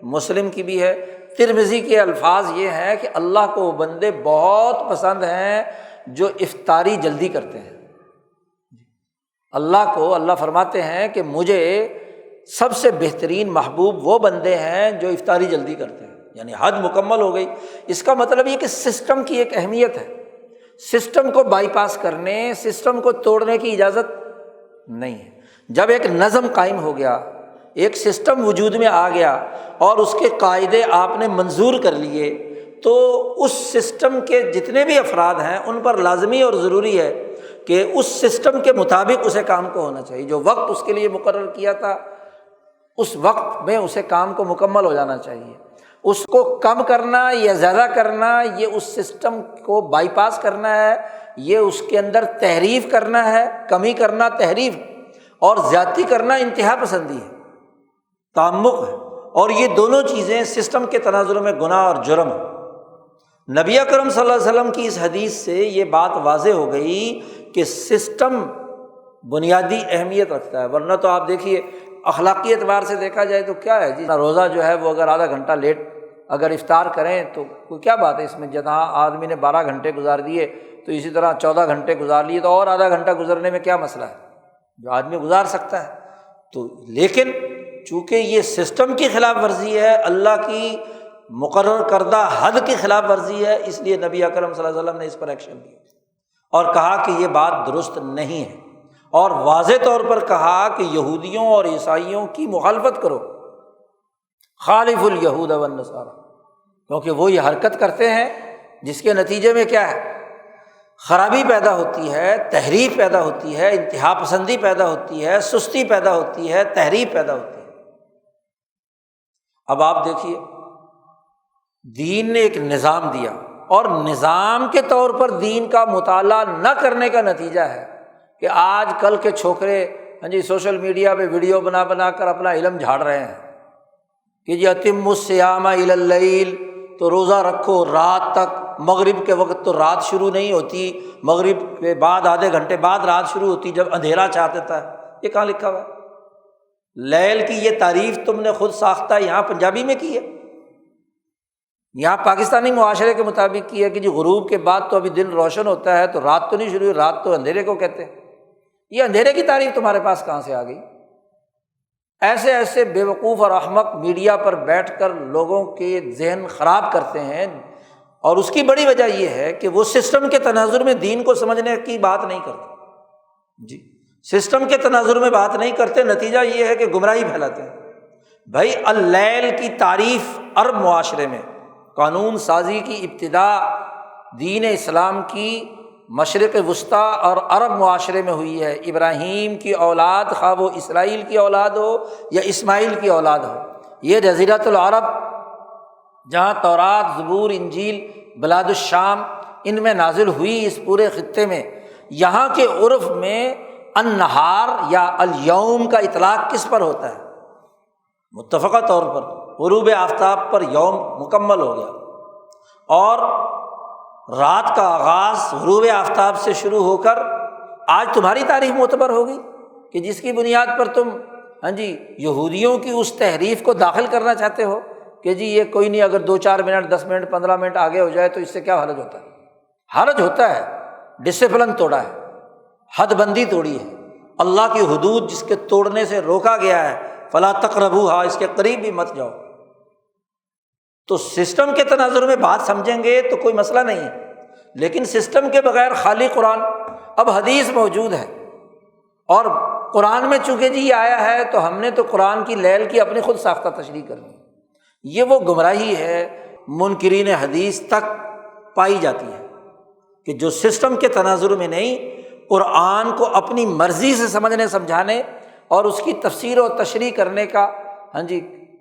مسلم کی بھی ہے۔ ترمذی کے الفاظ یہ ہیں کہ اللہ کو وہ بندے بہت پسند ہیں جو افطاری جلدی کرتے ہیں۔ اللہ کو، اللہ فرماتے ہیں کہ مجھے سب سے بہترین محبوب وہ بندے ہیں جو افطاری جلدی کرتے ہیں، یعنی حد مکمل ہو گئی۔ اس کا مطلب یہ کہ سسٹم کی ایک اہمیت ہے، سسٹم کو بائی پاس کرنے، سسٹم کو توڑنے کی اجازت نہیں ہے۔ جب ایک نظم قائم ہو گیا، ایک سسٹم وجود میں آ گیا اور اس کے قاعدے آپ نے منظور کر لیے، تو اس سسٹم کے جتنے بھی افراد ہیں ان پر لازمی اور ضروری ہے کہ اس سسٹم کے مطابق اسے کام کو ہونا چاہیے۔ جو وقت اس کے لیے مقرر کیا تھا اس وقت میں اسے کام کو مکمل ہو جانا چاہیے۔ اس کو کم کرنا یا زیادہ کرنا، یہ اس سسٹم کو بائی پاس کرنا ہے، یہ اس کے اندر تحریف کرنا ہے۔ کمی کرنا تحریف اور زیادتی کرنا انتہا پسندی ہے، تعمق ہے، اور یہ دونوں چیزیں سسٹم کے تناظر میں گناہ اور جرم ہے۔ نبی اکرم صلی اللہ علیہ وسلم کی اس حدیث سے یہ بات واضح ہو گئی کہ سسٹم بنیادی اہمیت رکھتا ہے، ورنہ تو آپ دیکھیے اخلاقی اعتبار سے دیکھا جائے تو کیا ہے جی، روزہ جو ہے وہ اگر آدھا گھنٹہ لیٹ اگر افطار کریں تو کوئی کیا بات ہے اس میں؟ جہاں آدمی نے 12 گھنٹے گزار دیے تو اسی طرح 14 گھنٹے گزار لیے تو اور آدھا گھنٹہ گزرنے میں کیا مسئلہ ہے؟ جو آدمی گزار سکتا ہے۔ تو لیکن چونکہ یہ سسٹم کی خلاف ورزی ہے، اللہ کی مقرر کردہ حد کی خلاف ورزی ہے، اس لیے نبی اکرم صلی اللہ علیہ وسلم نے اس پر ایکشن لیا اور کہا کہ یہ بات درست نہیں ہے، اور واضح طور پر کہا کہ یہودیوں اور عیسائیوں کی مخالفت کرو، خالف الیہود والنصارى، کیونکہ وہ یہ حرکت کرتے ہیں جس کے نتیجے میں کیا ہے؟ خرابی پیدا ہوتی ہے، تحریف پیدا ہوتی ہے، انتہا پسندی پیدا ہوتی ہے، سستی پیدا ہوتی ہے، تحریف پیدا ہوتی ہے۔ اب آپ دیکھیے دین نے ایک نظام دیا اور نظام کے طور پر دین کا مطالعہ نہ کرنے کا نتیجہ ہے کہ آج کل کے چھوکرے سوشل میڈیا پہ ویڈیو بنا بنا کر اپنا علم جھاڑ رہے ہیں کہ جی اتم الصیام الی اللیل، تو روزہ رکھو رات تک، مغرب کے وقت تو رات شروع نہیں ہوتی، مغرب کے بعد آدھے گھنٹے بعد رات شروع ہوتی جب اندھیرا چھا دیتا ہے۔ یہ کہاں لکھا ہوا ہے؟ لیل کی یہ تعریف تم نے خود ساختہ یہاں پنجابی میں کی ہے، یہاں پاکستانی معاشرے کے مطابق کی ہے کہ جی غروب کے بعد تو ابھی دن روشن ہوتا ہے تو رات تو نہیں شروع ہوئی، رات تو اندھیرے کو کہتے ہیں۔ یہ اندھیرے کی تعریف تمہارے پاس کہاں سے آ گئی؟ ایسے ایسے بے وقوف اور احمق میڈیا پر بیٹھ کر لوگوں کے ذہن خراب کرتے ہیں، اور اس کی بڑی وجہ یہ ہے کہ وہ سسٹم کے تناظر میں دین کو سمجھنے کی بات نہیں کرتے، سسٹم کے تناظر میں بات نہیں کرتے، نتیجہ یہ ہے کہ گمراہی پھیلاتے ہیں۔ بھائی اللیل کی تعریف عرب معاشرے میں قانون سازی کی ابتدا دین اسلام کی مشرق وسطیٰ اور عرب معاشرے میں ہوئی ہے۔ ابراہیم کی اولاد، خواہ وہ اسرائیل کی اولاد ہو یا اسماعیل کی اولاد ہو، یہ جزیرۃ العرب جہاں تورات، زبور، انجیل بلاد الشام ان میں نازل ہوئی، اس پورے خطے میں یہاں کے عرف میں النہار یا الیوم کا اطلاق کس پر ہوتا ہے؟ متفقہ طور پر غروب آفتاب پر یوم مکمل ہو گیا، اور رات کا آغاز غروب آفتاب سے شروع ہو کر آج تمہاری تاریخ معتبر ہوگی کہ جس کی بنیاد پر تم یہودیوں کی اس تحریف کو داخل کرنا چاہتے ہو کہ جی یہ کوئی نہیں، اگر 2-4 منٹ 10 منٹ 15 منٹ آگے ہو جائے تو اس سے کیا حرج ہوتا ہے؟ حرج ہوتا ہے، ڈسپلن توڑا ہے، حد بندی توڑی ہے، اللہ کی حدود جس کے توڑنے سے روکا گیا ہے، فلا تقربوها، اس کے قریب بھی مت جاؤ۔ تو سسٹم کے تناظر میں بات سمجھیں گے تو کوئی مسئلہ نہیں ہے، لیکن سسٹم کے بغیر خالی قرآن، اب حدیث موجود ہے اور قرآن میں چونکہ جی یہ آیا ہے تو ہم نے تو قرآن کی لیل کی اپنی خود ساختہ تشریح کر لی، یہ وہ گمراہی ہے منکرین حدیث تک پائی جاتی ہے کہ جو سسٹم کے تناظر میں نہیں، قرآن کو اپنی مرضی سے سمجھنے سمجھانے اور اس کی تفسیر و تشریح کرنے کا،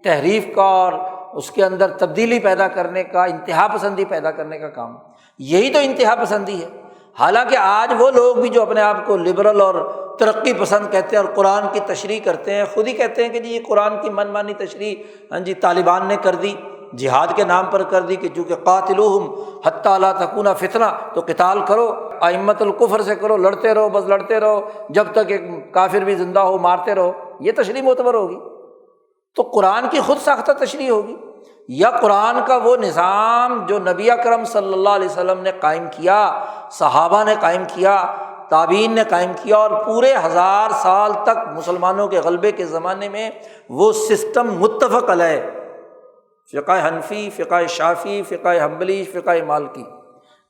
تحریف کا اور اس کے اندر تبدیلی پیدا کرنے کا، انتہا پسندی پیدا کرنے کا کام، یہی تو انتہا پسندی ہے۔ حالانکہ آج وہ لوگ بھی جو اپنے آپ کو لبرل اور ترقی پسند کہتے ہیں اور قرآن کی تشریح کرتے ہیں، خود ہی کہتے ہیں کہ جی یہ قرآن کی من مانی تشریح طالبان نے کر دی، جہاد کے نام پر کر دی کہ چونکہ قاتلوہم حتی لا تکون فتنہ، تو قتال کرو، ائمۃ الکفر سے کرو، لڑتے رہو، بس لڑتے رہو جب تک ایک کافر بھی زندہ ہو، مارتے رہو، یہ تشریح معتبر ہوگی؟ تو قرآن کی خود ساختہ تشریح ہوگی یا قرآن کا وہ نظام جو نبی اکرم صلی اللہ علیہ وسلم نے قائم کیا، صحابہ نے قائم کیا، تابعین نے قائم کیا، اور پورے 1000 سال تک مسلمانوں کے غلبے کے زمانے میں وہ سسٹم متفق علیہ، فقہ حنفی، فقہ شافعی، فقہ حنبلی، فقہ مالکی،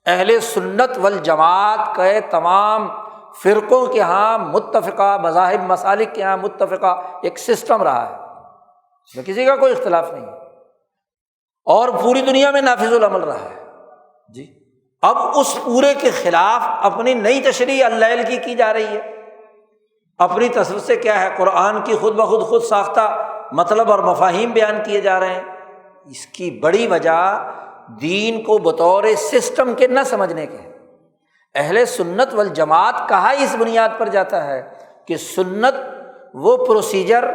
اہل سنت والجماعت کے تمام فرقوں کے ہاں متفقہ، مذاہب مسالک کے ہاں متفقہ ایک سسٹم رہا ہے، اس میں کسی کا کوئی اختلاف نہیں ہے، اور پوری دنیا میں نافذ العمل رہا ہے۔ اب اس پورے کے خلاف اپنی نئی تشریح اللیل کی جا رہی ہے، اپنی تصویر سے کیا ہے، قرآن کی خود بخود خود ساختہ مطلب اور مفاہیم بیان کیے جا رہے ہیں۔ اس کی بڑی وجہ دین کو بطور سسٹم کے نہ سمجھنے کے۔ اہل سنت والجماعت کہا اس بنیاد پر جاتا ہے کہ سنت وہ پروسیجر،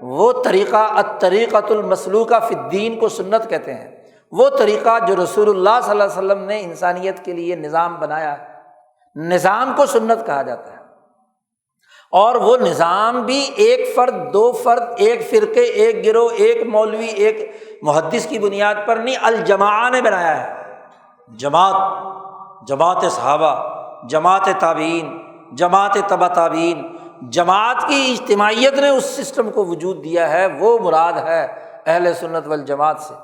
وہ طریقہ، الطریقۃ المسلوکہ فی الدین کو سنت کہتے ہیں، وہ طریقہ جو رسول اللہ صلی اللہ علیہ وسلم نے انسانیت کے لیے نظام بنایا ہے، نظام کو سنت کہا جاتا ہے۔ اور وہ نظام بھی ایک فرد، 2 فرد، ایک فرقے، ایک گروہ، ایک مولوی، ایک محدث کی بنیاد پر نہیں، الجماعہ نے بنایا ہے۔ جماعت صحابہ، جماعت تابعین، جماعت تبع تابعین، جماعت کی اجتماعیت نے اس سسٹم کو وجود دیا ہے، وہ مراد ہے اہل سنت والجماعت سے۔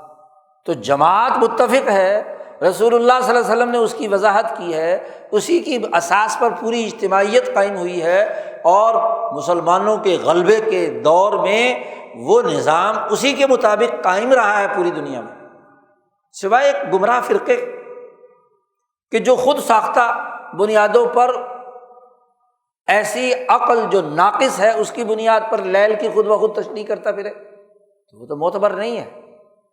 تو جماعت متفق ہے، رسول اللہ صلی اللہ علیہ وسلم نے اس کی وضاحت کی ہے، اسی کی اساس پر پوری اجتماعیت قائم ہوئی ہے، اور مسلمانوں کے غلبے کے دور میں وہ نظام اسی کے مطابق قائم رہا ہے پوری دنیا میں، سوائے ایک گمراہ فرقے کہ جو خود ساختہ بنیادوں پر ایسی عقل جو ناقص ہے اس کی بنیاد پر لیل کی خود بخود تشریح کرتا پھرے، تو وہ تو معتبر نہیں ہے۔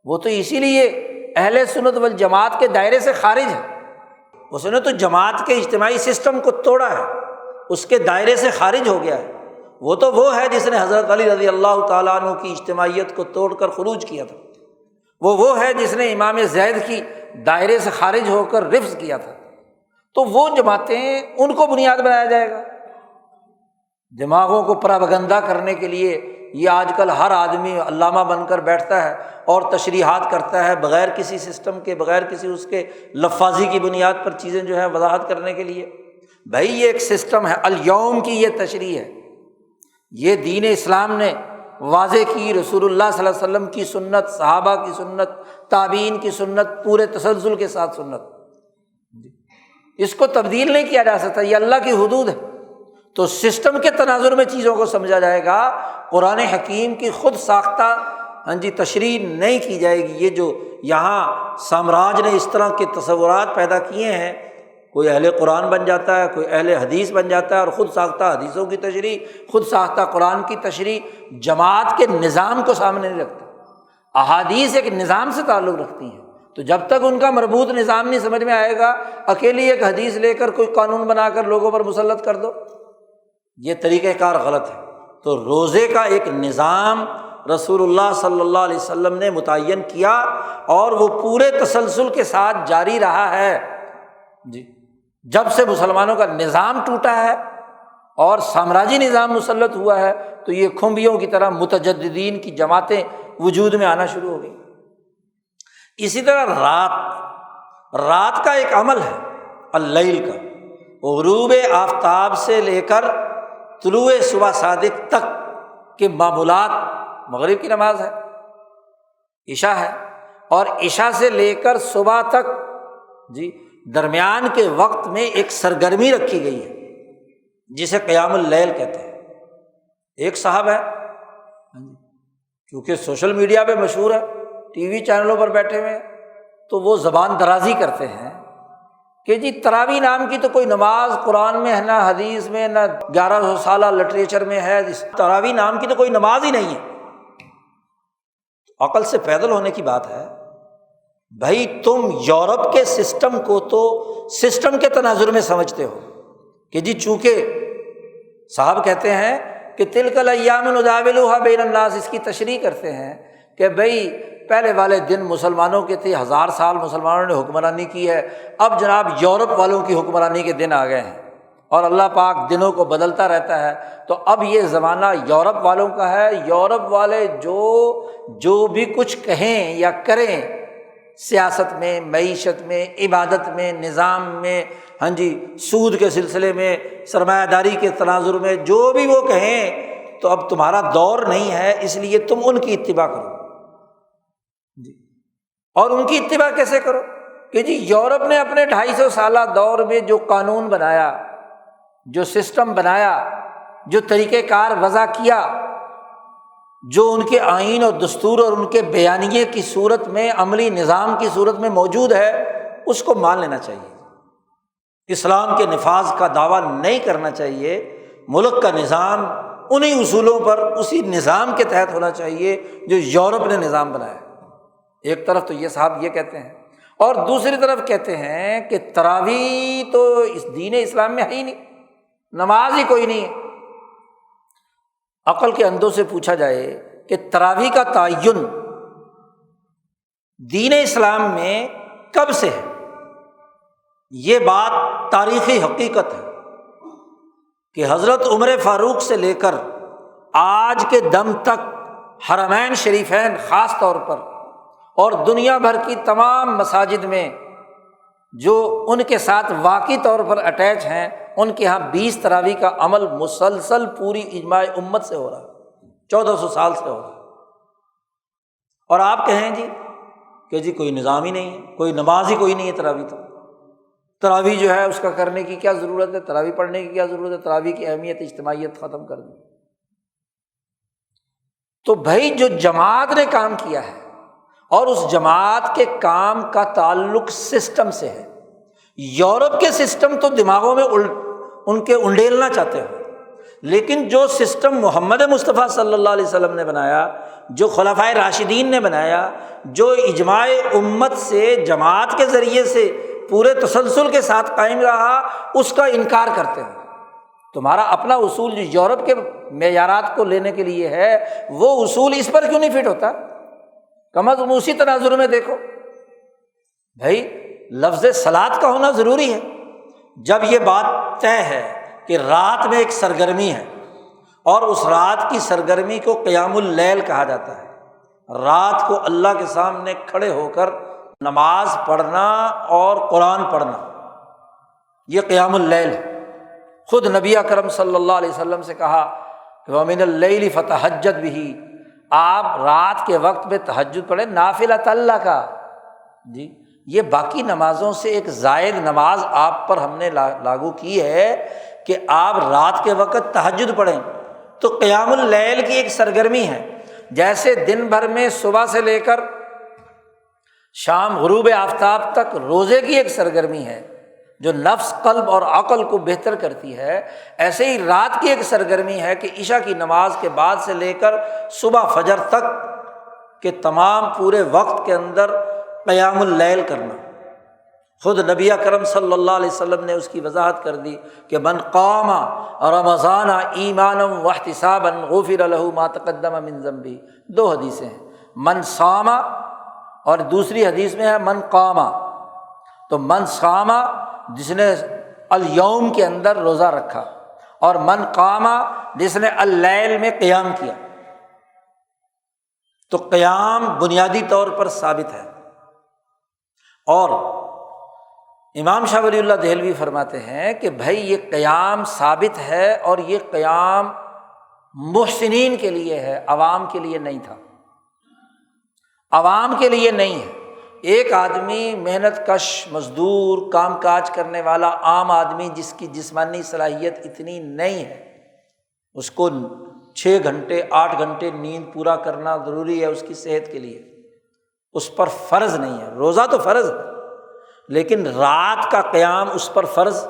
وہ تو اسی لیے اہل سنت والجماعت کے دائرے سے خارج ہے، اس نے تو جماعت کے اجتماعی سسٹم کو توڑا ہے، اس کے دائرے سے خارج ہو گیا ہے۔ وہ ہے جس نے حضرت علی رضی اللہ تعالیٰ عنہ کی اجتماعیت کو توڑ کر خروج کیا تھا، وہ ہے جس نے امام زید کی دائرے سے خارج ہو کر رفض کیا تھا۔ تو وہ جماعتیں، ان کو بنیاد بنایا جائے گا۔ دماغوں کو پراپگنڈا کرنے کے لیے یہ آج کل ہر آدمی علامہ بن کر بیٹھتا ہے اور تشریحات کرتا ہے بغیر کسی سسٹم کے، بغیر کسی اس کے لفاظی کی بنیاد پر چیزیں جو ہے وضاحت کرنے کے لیے۔ بھائی یہ ایک سسٹم ہے، الیوم کی یہ تشریح ہے، یہ دین اسلام نے واضح کی، رسول اللہ صلی اللہ علیہ وسلم کی سنت، صحابہ کی سنت، تابعین کی سنت، پورے تسلسل کے ساتھ سنت، اس کو تبدیل نہیں کیا جا سکتا، یہ اللہ کی حدود ہے۔ تو سسٹم کے تناظر میں چیزوں کو سمجھا جائے گا، قرآن حکیم کی خود ساختہ تشریح نہیں کی جائے گی۔ یہ جو یہاں سامراج نے اس طرح کے تصورات پیدا کیے ہیں، کوئی اہل قرآن بن جاتا ہے، کوئی اہل حدیث بن جاتا ہے اور خود ساختہ حدیثوں کی تشریح، خود ساختہ قرآن کی تشریح جماعت کے نظام کو سامنے نہیں رکھتا۔ احادیث ایک نظام سے تعلق رکھتی ہیں، تو جب تک ان کا مربوط نظام نہیں سمجھ میں آئے گا، اکیلی ایک حدیث لے کر کوئی قانون بنا کر لوگوں پر مسلط کر دو، یہ طریقہ کار غلط ہے۔ تو روزے کا ایک نظام رسول اللہ صلی اللہ علیہ وسلم نے متعین کیا اور وہ پورے تسلسل کے ساتھ جاری رہا ہے۔ جب سے مسلمانوں کا نظام ٹوٹا ہے اور سامراجی نظام مسلط ہوا ہے تو یہ کھمبیوں کی طرح متجددین کی جماعتیں وجود میں آنا شروع ہو گئی۔ اسی طرح رات کا ایک عمل ہے، اللیل کا، غروب آفتاب سے لے کر طلوع صبح صادق تک کے معمولات، مغرب کی نماز ہے، عشاء ہے، اور عشاء سے لے کر صبح تک درمیان کے وقت میں ایک سرگرمی رکھی گئی ہے جسے قیام اللیل کہتے ہیں۔ ایک صاحب ہے، کیونکہ سوشل میڈیا پہ مشہور ہے، ٹی وی چینلوں پر بیٹھے ہوئے ہیں، تو وہ زبان درازی کرتے ہیں کہ تراویح نام کی تو کوئی نماز قرآن میں ہے، نہ حدیث میں، نہ 1100 سالہ لٹریچر میں ہے، تراویح نام کی تو کوئی نماز ہی نہیں ہے۔ عقل سے پیدل ہونے کی بات ہے۔ بھائی تم یورپ کے سسٹم کو تو سسٹم کے تناظر میں سمجھتے ہو کہ چونکہ صاحب کہتے ہیں کہ تلک الایام نداولها بین الناس، اس کی تشریح کرتے ہیں کہ بھائی پہلے والے دن مسلمانوں کے تھے، 1000 سال مسلمانوں نے حکمرانی کی ہے، اب جناب یورپ والوں کی حکمرانی کے دن آ گئے ہیں اور اللہ پاک دنوں کو بدلتا رہتا ہے، تو اب یہ زمانہ یورپ والوں کا ہے۔ یورپ والے جو بھی کچھ کہیں یا کریں، سیاست میں، معیشت میں، عبادت میں، نظام میں، سود کے سلسلے میں، سرمایہ داری کے تناظر میں، جو بھی وہ کہیں، تو اب تمہارا دور نہیں ہے، اس لیے تم ان کی اتباع کرو۔ اور ان کی اتباع کیسے کرو کہ یورپ نے اپنے 250 سالہ دور میں جو قانون بنایا، جو سسٹم بنایا، جو طریقہ کار وضع کیا، جو ان کے آئین اور دستور اور ان کے بیانیے کی صورت میں، عملی نظام کی صورت میں موجود ہے، اس کو مان لینا چاہیے۔ اسلام کے نفاذ کا دعویٰ نہیں کرنا چاہیے۔ ملک کا نظام انہی اصولوں پر، اسی نظام کے تحت ہونا چاہیے جو یورپ نے نظام بنایا۔ ایک طرف تو یہ صاحب یہ کہتے ہیں، اور دوسری طرف کہتے ہیں کہ تراویح تو اس دین اسلام میں ہے ہی نہیں، نماز ہی کوئی نہیں ہے۔ عقل کے اندھوں سے پوچھا جائے کہ تراویح کا تعین دین اسلام میں کب سے ہے؟ یہ بات تاریخی حقیقت ہے کہ حضرت عمر فاروق سے لے کر آج کے دم تک حرمین شریفین خاص طور پر اور دنیا بھر کی تمام مساجد میں جو ان کے ساتھ واقعی طور پر اٹیچ ہیں، ان کے ہاں 20 تراویح کا عمل مسلسل پوری اجماع امت سے ہو رہا ہے، 1400 سال سے ہو رہا ہے۔ اور آپ کہیں کہ کوئی نظام ہی نہیں ہے، کوئی نماز ہی کوئی نہیں ہے تراویح تو تراویح جو ہے اس کا کرنے کی کیا ضرورت ہے، تراویح پڑھنے کی کیا ضرورت ہے، تراویح کی اہمیت اجتماعیت ختم کر دی۔ تو بھائی جو جماعت نے کام کیا ہے اور اس جماعت کے کام کا تعلق سسٹم سے ہے، یورپ کے سسٹم تو دماغوں میں ان کے انڈیلنا چاہتے ہو، لیکن جو سسٹم محمد مصطفیٰ صلی اللہ علیہ وسلم نے بنایا، جو خلفائے راشدین نے بنایا، جو اجماع امت سے جماعت کے ذریعے سے پورے تسلسل کے ساتھ قائم رہا، اس کا انکار کرتے ہیں۔ تمہارا اپنا اصول جو یورپ کے معیارات کو لینے کے لیے ہے، وہ اصول اس پر کیوں نہیں فٹ ہوتا؟ کم از کم اسی تناظر میں دیکھو بھائی، لفظ صلاۃ کا ہونا ضروری ہے۔ جب یہ بات طے ہے کہ رات میں ایک سرگرمی ہے، اور اس رات کی سرگرمی کو قیام اللیل کہا جاتا ہے، رات کو اللہ کے سامنے کھڑے ہو کر نماز پڑھنا اور قرآن پڑھنا، یہ قیام اللیل ہے۔ خود نبی اکرم صلی اللہ علیہ وسلم سے کہا کہ وَمِنَ اللَّيْلِ فَتَہَجَّدْ بِهِ، آپ رات کے وقت میں تہجد پڑھیں، نافلۃ لک۔ جی، یہ باقی نمازوں سے ایک زائد نماز آپ پر ہم نے لاگو کی ہے کہ آپ رات کے وقت تہجد پڑھیں۔ تو قیام اللیل کی ایک سرگرمی ہے، جیسے دن بھر میں صبح سے لے کر شام غروب آفتاب تک روزے کی ایک سرگرمی ہے جو نفس، قلب اور عقل کو بہتر کرتی ہے، ایسے ہی رات کی ایک سرگرمی ہے کہ عشاء کی نماز کے بعد سے لے کر صبح فجر تک کے تمام پورے وقت کے اندر قیام اللیل کرنا۔ خود نبی اکرم صلی اللہ علیہ وسلم نے اس کی وضاحت کر دی کہ من قام رمضان ایمانا واحتسابا غفر له ما تقدم من ذنبہ، دو حدیثیں ہیں، من صام، اور دوسری حدیث میں ہے من قام۔ تو من صام جس نے الیوم کے اندر روزہ رکھا، اور من قام جس نے اللیل میں قیام کیا۔ تو قیام بنیادی طور پر ثابت ہے۔ اور امام شاہ ولی اللہ دہلوی فرماتے ہیں کہ بھائی یہ قیام ثابت ہے، اور یہ قیام محسنین کے لیے ہے، عوام کے لیے نہیں تھا، عوام کے لیے نہیں ہے۔ ایک آدمی محنت کش مزدور کام کاج کرنے والا عام آدمی جس کی جسمانی صلاحیت اتنی نہیں ہے، اس کو 6 گھنٹے 8 گھنٹے نیند پورا کرنا ضروری ہے اس کی صحت کے لیے، اس پر فرض نہیں ہے۔ روزہ تو فرض ہے، لیکن رات کا قیام اس پر فرض۔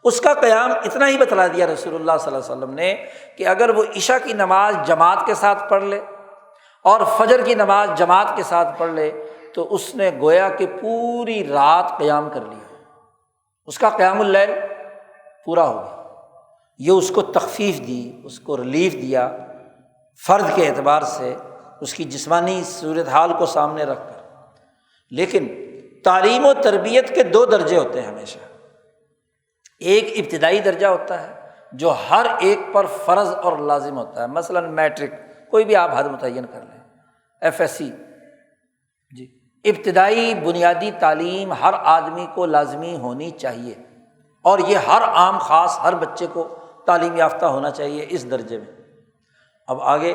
اس کا قیام اتنا ہی بتلا دیا رسول اللہ صلی اللہ علیہ وسلم نے کہ اگر وہ عشاء کی نماز جماعت کے ساتھ پڑھ لے اور فجر کی نماز جماعت کے ساتھ پڑھ لے تو اس نے گویا کہ پوری رات قیام کر لیا، اس کا قیام اللیل پورا ہو گیا۔ یہ اس کو تخفیف دی، اس کو ریلیف دیا فرد کے اعتبار سے، اس کی جسمانی صورتحال کو سامنے رکھ کر۔ لیکن تعلیم و تربیت کے 2 درجے ہوتے ہیں ہمیشہ۔ ایک ابتدائی درجہ ہوتا ہے جو ہر ایک پر فرض اور لازم ہوتا ہے، مثلاً میٹرک، کوئی بھی آپ حد متعین کر لیں، FSC، جی، ابتدائی بنیادی تعلیم ہر آدمی کو لازمی ہونی چاہیے، اور یہ ہر عام خاص ہر بچے کو تعلیم یافتہ ہونا چاہیے اس درجے میں۔ اب آگے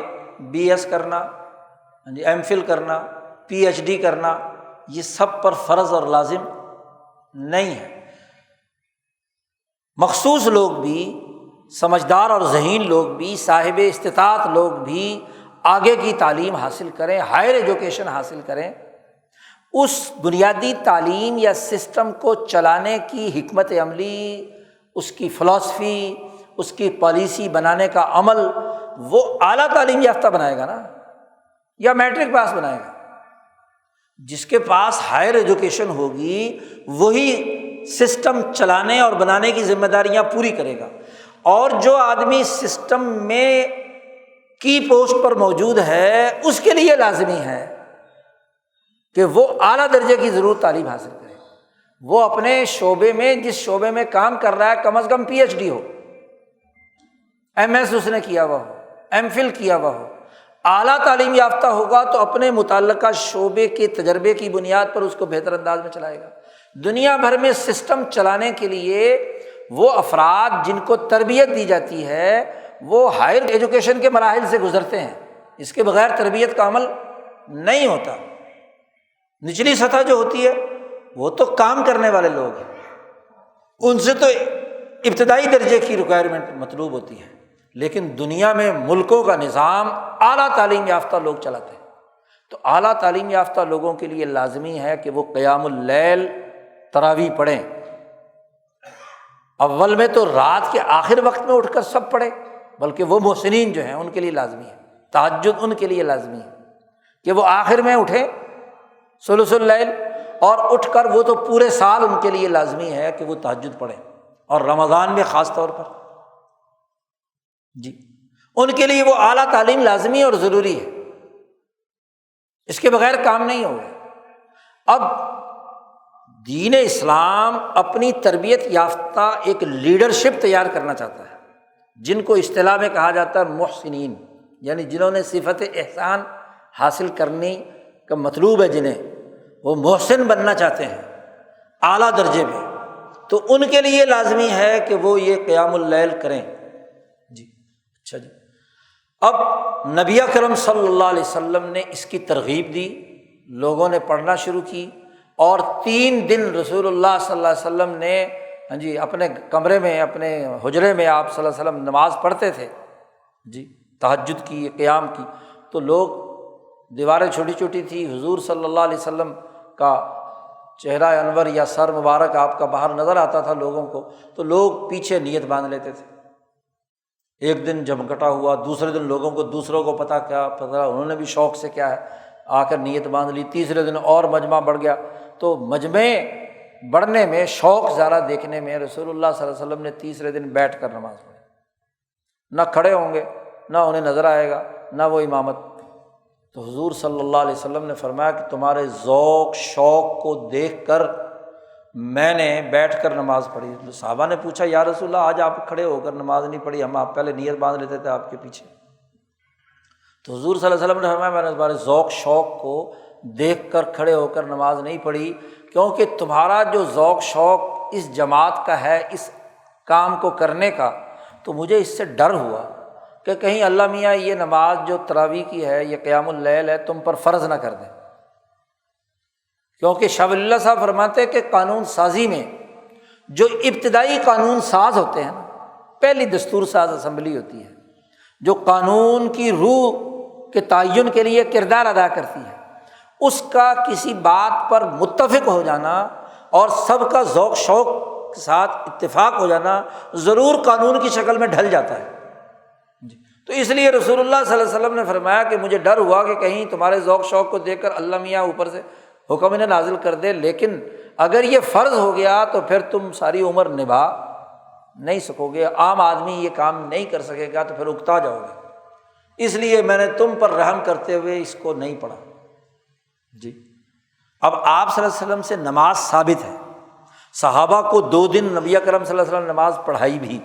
BS کرنا، MPhil کرنا، PhD کرنا، یہ سب پر فرض اور لازم نہیں ہے۔ مخصوص لوگ بھی، سمجھدار اور ذہین لوگ بھی، صاحب استطاعت لوگ بھی آگے کی تعلیم حاصل کریں، ہائر ایجوکیشن حاصل کریں۔ اس بنیادی تعلیم یا سسٹم کو چلانے کی حکمت عملی، اس کی فلسفی، اس کی پالیسی بنانے کا عمل وہ اعلیٰ تعلیم یافتہ بنائے گا نا، یا میٹرک پاس بنائے گا؟ جس کے پاس ہائر ایجوکیشن ہوگی وہی سسٹم چلانے اور بنانے کی ذمہ داریاں پوری کرے گا۔ اور جو آدمی سسٹم میں کی پوسٹ پر موجود ہے اس کے لیے لازمی ہے کہ وہ اعلیٰ درجے کی ضرور تعلیم حاصل کرے، وہ اپنے شعبے میں جس شعبے میں کام کر رہا ہے کم از کم PhD ہو، MS اس نے کیا ہوا ہو، MPhil کیا ہوا ہو، اعلیٰ تعلیم یافتہ ہوگا تو اپنے متعلقہ شعبے کے تجربے کی بنیاد پر اس کو بہتر انداز میں چلائے گا۔ دنیا بھر میں سسٹم چلانے کے لیے وہ افراد جن کو تربیت دی جاتی ہے وہ ہائر ایجوکیشن کے مراحل سے گزرتے ہیں، اس کے بغیر تربیت کا عمل نہیں ہوتا۔ نچلی سطح جو ہوتی ہے وہ تو کام کرنے والے لوگ ہیں، ان سے تو ابتدائی درجے کی ریکوائرمنٹ مطلوب ہوتی ہے، لیکن دنیا میں ملکوں کا نظام اعلیٰ تعلیم یافتہ لوگ چلاتے ہیں۔ تو اعلیٰ تعلیم یافتہ لوگوں کے لیے لازمی ہے کہ وہ قیام اللیل، تراویح پڑھیں۔ اول میں تو رات کے آخر وقت میں اٹھ کر سب پڑھے، بلکہ وہ محسنین جو ہیں ان کے لیے لازمی ہے، تہجد ان کے لیے لازمی ہے کہ وہ آخر میں اٹھیں ثلث اللیل، اور اٹھ کر وہ تو پورے سال ان کے لیے لازمی ہے کہ وہ تہجد پڑھیں، اور رمضان میں خاص طور پر جی ان کے لیے وہ اعلیٰ تعلیم لازمی اور ضروری ہے، اس کے بغیر کام نہیں ہوگا۔ اب دین اسلام اپنی تربیت یافتہ ایک لیڈرشپ تیار کرنا چاہتا ہے، جن کو اصطلاح میں کہا جاتا ہے محسنین، یعنی جنہوں نے صفت احسان حاصل کرنے کا مطلوب ہے، جنہیں وہ محسن بننا چاہتے ہیں اعلیٰ درجے میں، تو ان کے لیے لازمی ہے کہ وہ یہ قیام اللیل کریں۔ جی اچھا جی، اب نبی اکرم صلی اللہ علیہ وسلم نے اس کی ترغیب دی، لوگوں نے پڑھنا شروع کی، اور 3 دن رسول اللہ صلی اللہ علیہ وسلم نے جی اپنے کمرے میں، اپنے حجرے میں آپ صلی اللہ علیہ وسلم نماز پڑھتے تھے جی، تہجد کی، قیام کی، تو لوگ، دیواریں چھوٹی چھوٹی تھی، حضور صلی اللہ علیہ وسلم کا چہرہ انور یا سر مبارک آپ کا باہر نظر آتا تھا لوگوں کو، تو لوگ پیچھے نیت باندھ لیتے تھے۔ ایک دن جب اکٹھا ہوا، دوسرے دن لوگوں کو، دوسروں کو پتہ انہوں نے بھی شوق سے کیا ہے آ کر نیت باندھ لی، تیسرے دن اور مجمع بڑھ گیا، تو مجمع بڑھنے میں، شوق زیادہ دیکھنے میں، رسول اللہ صلی اللہ علیہ وسلم نے تیسرے دن بیٹھ کر نماز پڑھی، نہ کھڑے ہوں گے، نہ انہیں نظر آئے گا، نہ وہ امامت۔ تو حضور صلی اللہ علیہ وسلم نے فرمایا کہ تمہارے ذوق شوق کو دیکھ کر میں نے بیٹھ کر نماز پڑھی۔ صحابہ نے پوچھا یا رسول اللہ آج آپ کھڑے ہو کر نماز نہیں پڑھی، ہم آپ پہلے نیت باندھ لیتے تھے آپ کے پیچھے۔ تو حضور صلی اللہ علیہ وسلم نے فرمایا میں نے تمہارے ذوق شوق کو دیکھ کر کھڑے ہو کر نماز نہیں پڑھی، کیونکہ تمہارا جو ذوق شوق اس جماعت کا ہے، اس کام کو کرنے کا، تو مجھے اس سے ڈر ہوا کہ کہیں اللہ میاں یہ نماز جو تراویح کی ہے، یہ قیام اللیل ہے، تم پر فرض نہ کر دیں۔ کیونکہ شاہ ولی اللہ صاحب فرماتے ہیں کہ قانون سازی میں جو ابتدائی قانون ساز ہوتے ہیں، پہلی دستور ساز اسمبلی ہوتی ہے جو قانون کی روح کے تعین کے لیے کردار ادا کرتی ہے، اس کا کسی بات پر متفق ہو جانا اور سب کا ذوق شوق کے ساتھ اتفاق ہو جانا ضرور قانون کی شکل میں ڈھل جاتا ہے۔ تو اس لیے رسول اللہ صلی اللہ علیہ وسلم نے فرمایا کہ مجھے ڈر ہوا کہ کہیں تمہارے ذوق شوق کو دیکھ کر اللہ میاں اوپر سے حکم انہیں نازل کر دے، لیکن اگر یہ فرض ہو گیا تو پھر تم ساری عمر نبھا نہیں سکو گے، عام آدمی یہ کام نہیں کر سکے گا، تو پھر اکتا جاؤ گے، اس لیے میں نے تم پر رحم کرتے ہوئے اس کو نہیں پڑھا۔ جی اب آپ صلی اللہ علیہ وسلم سے نماز ثابت ہے، صحابہ کو 2 دن نبی اکرم صلی اللہ علیہ وسلم نے نماز پڑھائی بھی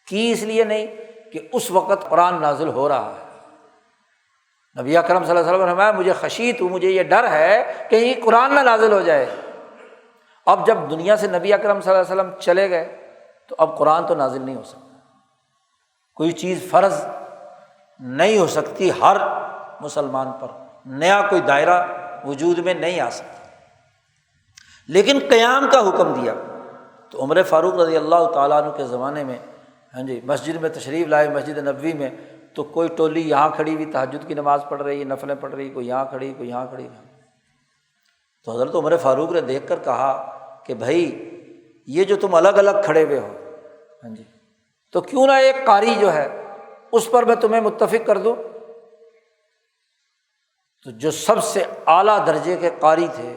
کی، اس لیے نہیں کہ اس وقت قرآن نازل ہو رہا ہے۔ نبی اکرم صلی اللہ علیہ وسلم نے فرمایا مجھے خشیت ہوں، مجھے یہ ڈر ہے کہ یہ قرآن نہ نازل ہو جائے۔ اب جب دنیا سے نبی اکرم صلی اللہ علیہ وسلم چلے گئے تو اب قرآن تو نازل نہیں ہو سکتا، کوئی چیز فرض نہیں ہو سکتی ہر مسلمان پر، نیا کوئی دائرہ وجود میں نہیں آ سکتا، لیکن قیام کا حکم دیا۔ تو عمر فاروق رضی اللہ تعالیٰ عنہ کے زمانے میں مسجد میں تشریف لائے، مسجد نبوی میں، تو کوئی ٹولی یہاں کھڑی ہوئی تہجد کی نماز پڑھ رہی ہے، نفلیں پڑھ رہی، کوئی یہاں کھڑی، کوئی یہاں کھڑی۔ تو حضرت عمر فاروق نے دیکھ کر کہا کہ بھائی یہ جو تم الگ الگ کھڑے ہوئے ہو، تو کیوں نہ ایک قاری جو ہے اس پر میں تمہیں متفق کر دوں۔ تو جو سب سے اعلیٰ درجے کے قاری تھے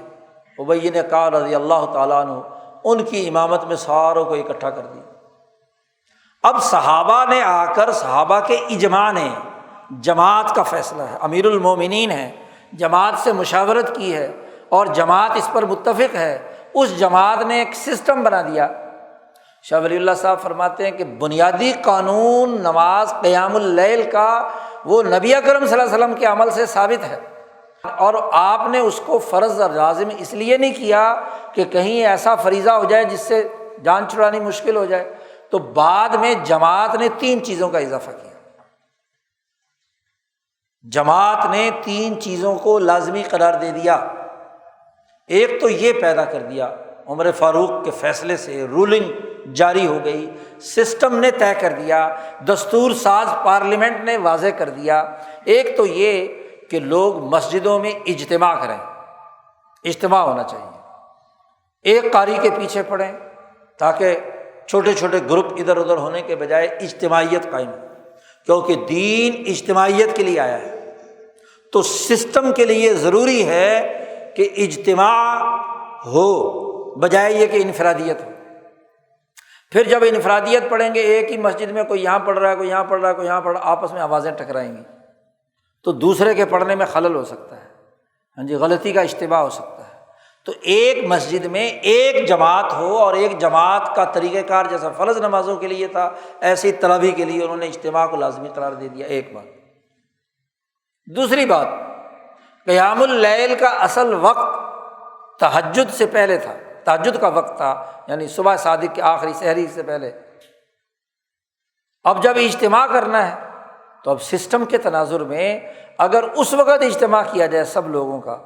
ابی نے کہا رضی اللہ تعالیٰ عنہ، ان کی امامت میں ساروں کو اکٹھا کر دیا۔ اب صحابہ نے آ کر، صحابہ کے اجماع نے، جماعت کا فیصلہ ہے، امیر المومنین ہے، جماعت سے مشاورت کی ہے اور جماعت اس پر متفق ہے، اس جماعت نے ایک سسٹم بنا دیا۔ شاہ ولی اللہ صاحب فرماتے ہیں کہ بنیادی قانون نماز قیام اللیل کا وہ نبی اکرم صلی اللہ علیہ وسلم کے عمل سے ثابت ہے، اور آپ نے اس کو فرض اور لازم اس لیے نہیں کیا کہ کہیں ایسا فریضہ ہو جائے جس سے جان چھڑانی مشکل ہو جائے۔ تو بعد میں جماعت نے 3 چیزوں کا اضافہ کیا، جماعت نے 3 چیزوں کو لازمی قرار دے دیا۔ ایک تو یہ پیدا کر دیا، عمر فاروق کے فیصلے سے رولنگ جاری ہو گئی، سسٹم نے طے کر دیا، دستور ساز پارلیمنٹ نے واضح کر دیا۔ ایک تو یہ کہ لوگ مسجدوں میں اجتماع کریں، اجتماع ہونا چاہیے، ایک قاری کے پیچھے پڑھیں، تاکہ چھوٹے چھوٹے گروپ ادھر ادھر ہونے کے بجائے اجتماعیت قائم ہو، کیونکہ دین اجتماعیت کے لیے آیا ہے۔ تو سسٹم کے لیے ضروری ہے کہ اجتماع ہو بجائے یہ کہ انفرادیت ہو۔ پھر جب انفرادیت پڑھیں گے، ایک ہی مسجد میں کوئی یہاں پڑھ رہا ہے، کوئی یہاں پڑھ رہا ہے، کوئی یہاں پڑھ رہا ہے، آپس میں آوازیں ٹکرائیں گی تو دوسرے کے پڑھنے میں خلل ہو سکتا ہے، ہاں جی، غلطی کا اشتباہ ہو سکتا ہے۔ تو ایک مسجد میں ایک جماعت ہو، اور ایک جماعت کا طریقہ کار جیسا فرض نمازوں کے لیے تھا، ایسے ہی تراویح کے لیے انہوں نے اجتماع کو لازمی قرار دے دیا۔ ایک بات۔ دوسری بات، قیام اللیل کا اصل وقت تہجد سے پہلے تھا، تہجد کا وقت تھا، یعنی صبح صادق کے آخری سحری سے پہلے۔ اب جب اجتماع کرنا ہے تو اب سسٹم کے تناظر میں اگر اس وقت اجتماع کیا جائے سب لوگوں کا،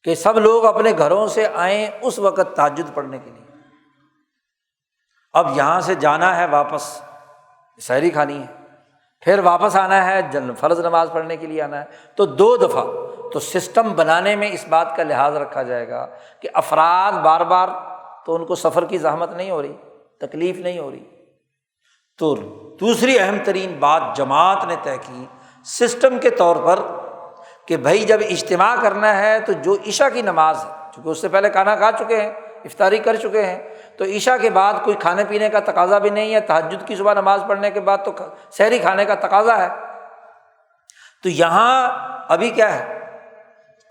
کہ سب لوگ اپنے گھروں سے آئیں اس وقت تہجد پڑھنے کے لیے، اب یہاں سے جانا ہے واپس، سحری کھانی ہے، پھر واپس آنا ہے فرض نماز پڑھنے کے لیے آنا ہے، تو 2 دفعہ۔ تو سسٹم بنانے میں اس بات کا لحاظ رکھا جائے گا کہ افراد بار بار تو ان کو سفر کی زحمت نہیں ہو رہی، تکلیف نہیں ہو رہی۔ تو دوسری اہم ترین بات جماعت نے طے کی سسٹم کے طور پر کہ بھائی جب اجتماع کرنا ہے تو جو عشاء کی نماز ہے، چونکہ اس سے پہلے کھانا کھا چکے ہیں، افطاری کر چکے ہیں، تو عشاء کے بعد کوئی کھانے پینے کا تقاضا بھی نہیں ہے، تہجد کی صبح نماز پڑھنے کے بعد تو سحری کھانے کا تقاضا ہے۔ تو یہاں ابھی کیا ہے،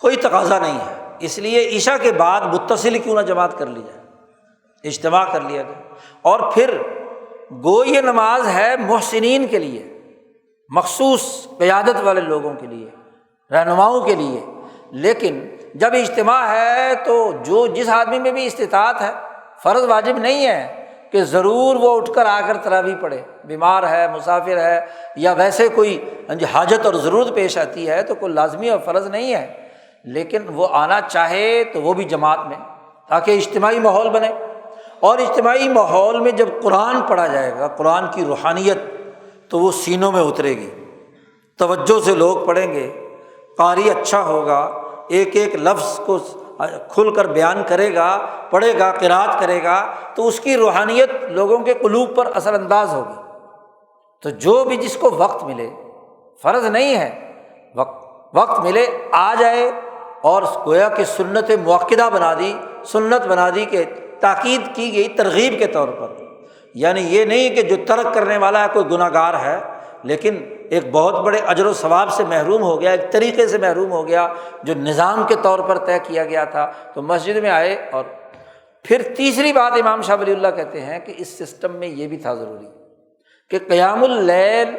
کوئی تقاضا نہیں ہے، اس لیے عشاء کے بعد متصل کیوں نہ جماعت کر لی جائے، اجتماع کر لیا جائے۔ اور پھر گو یہ نماز ہے محسنین کے لیے، مخصوص قیادت والے لوگوں کے لیے، رہنماؤں کے لیے، لیکن جب اجتماع ہے تو جس آدمی میں بھی استطاعت ہے، فرض واجب نہیں ہے کہ ضرور وہ اٹھ کر آ کر تراویح پڑھے، بیمار ہے، مسافر ہے، یا ویسے کوئی حاجت اور ضرورت پیش آتی ہے تو کوئی لازمی اور فرض نہیں ہے، لیکن وہ آنا چاہے تو وہ بھی جماعت میں، تاکہ اجتماعی ماحول بنے۔ اور اجتماعی ماحول میں جب قرآن پڑھا جائے گا، قرآن کی روحانیت تو وہ سینوں میں اترے گی، توجہ سے لوگ پڑھیں گے، قاری اچھا ہوگا، ایک ایک لفظ کو کھل کر بیان کرے گا، پڑھے گا، قرات کرے گا، تو اس کی روحانیت لوگوں کے قلوب پر اثر انداز ہوگی۔ تو جو بھی جس کو وقت ملے، فرض نہیں ہے، وقت ملے آ جائے، اور گویا کہ سنت مؤکدہ بنا دی، سنت بنا دی کہ تاکید کی گئی ترغیب کے طور پر، یعنی یہ نہیں کہ جو ترک کرنے والا ہے کوئی گناہ گار ہے، لیکن ایک بہت بڑے اجر و ثواب سے محروم ہو گیا، ایک طریقے سے محروم ہو گیا جو نظام کے طور پر طے کیا گیا تھا، تو مسجد میں آئے۔ اور پھر تیسری بات امام شاہ ولی اللہ کہتے ہیں کہ اس سسٹم میں یہ بھی تھا ضروری کہ قیام اللیل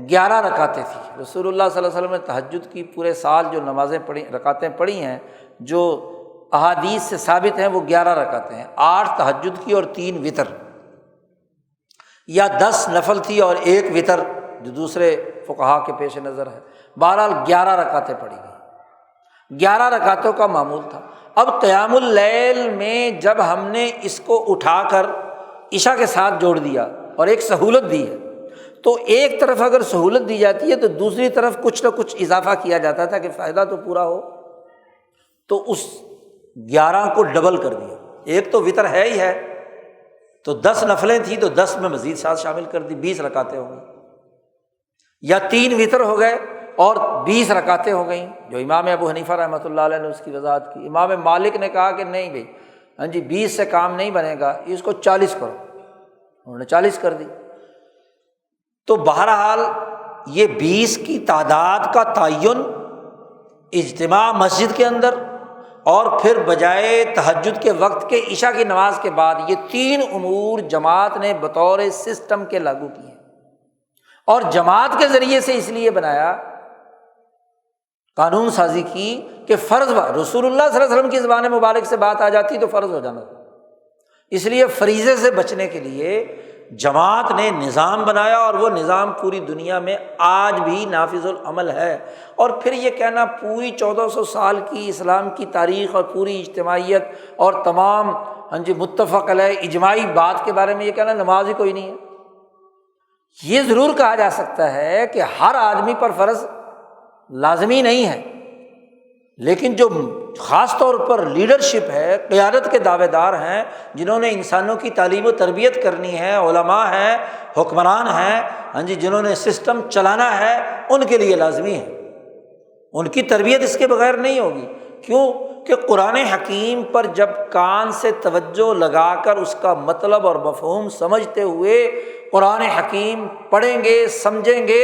11 رکعتیں تھیں۔ رسول اللہ صلی اللہ علیہ وسلم نے تہجد کی پورے سال جو نمازیں پڑھی، رکعتیں پڑھی ہیں، جو احادیث سے ثابت ہیں، وہ 11 رکعتیں ہیں، 8 تہجد کی اور 3 وتر، یا 10 نفل تھی اور 1 وتر جو دوسرے فقہا کے پیش نظر ہے۔ بہرحال 11 رکعتیں پڑھی گئی، 11 رکعتوں کا معمول تھا۔ اب قیام اللیل میں جب ہم نے اس کو اٹھا کر عشاء کے ساتھ جوڑ دیا اور ایک سہولت دی ہے، تو ایک طرف اگر سہولت دی جاتی ہے تو دوسری طرف کچھ نہ کچھ اضافہ کیا جاتا تھا کہ فائدہ تو پورا ہو، تو اس 11 کو ڈبل کر دیا۔ ایک تو وتر ہے ہی ہے، تو 10 نفلیں تھیں تو 10 میں مزید ساتھ شامل کر دی، 20 رکعتیں ہو گئیں، یا 3 وتر ہو گئے اور 20 رکعتیں ہو گئیں، جو امام ابو حنیفہ رحمۃ اللہ علیہ نے اس کی وضاحت کی۔ امام مالک نے کہا کہ نہیں بھائی، ہاں جی 20 سے کام نہیں بنے گا، اس کو 40 کرو، انہوں نے 40 کر دی۔ تو بہرحال یہ 20 کی تعداد کا تعین اجتماع مسجد کے اندر، اور پھر بجائے تہجد کے وقت کے عشاء کی نماز کے بعد، یہ 3 امور جماعت نے بطور سسٹم کے لاگو کیے، اور جماعت کے ذریعے سے اس لیے بنایا، قانون سازی کی کہ فرض رسول اللہ صلی اللہ علیہ وسلم کی زبان مبارک سے بات آ جاتی تو فرض ہو جانا تھا، اس لیے فریضے سے بچنے کے لیے جماعت نے نظام بنایا، اور وہ نظام پوری دنیا میں آج بھی نافذ العمل ہے۔ اور پھر یہ کہنا پوری 1400 سال کی اسلام کی تاریخ اور پوری اجتماعیت اور تمام متفق علیہ اجماعی بات کے بارے میں یہ کہنا نماز ہی کوئی نہیں ہے، یہ ضرور کہا جا سکتا ہے کہ ہر آدمی پر فرض لازمی نہیں ہے، لیکن جو خاص طور پر لیڈرشپ ہے، قیادت کے دعوے دار ہیں، جنہوں نے انسانوں کی تعلیم و تربیت کرنی ہے، علماء ہیں، حکمران ہیں، ہاں جی، جنہوں نے سسٹم چلانا ہے، ان کے لیے لازمی ہے، ان کی تربیت اس کے بغیر نہیں ہوگی۔ کیوں کہ قرآن حکیم پر جب کان سے توجہ لگا کر اس کا مطلب اور مفہوم سمجھتے ہوئے قرآن حکیم پڑھیں گے، سمجھیں گے،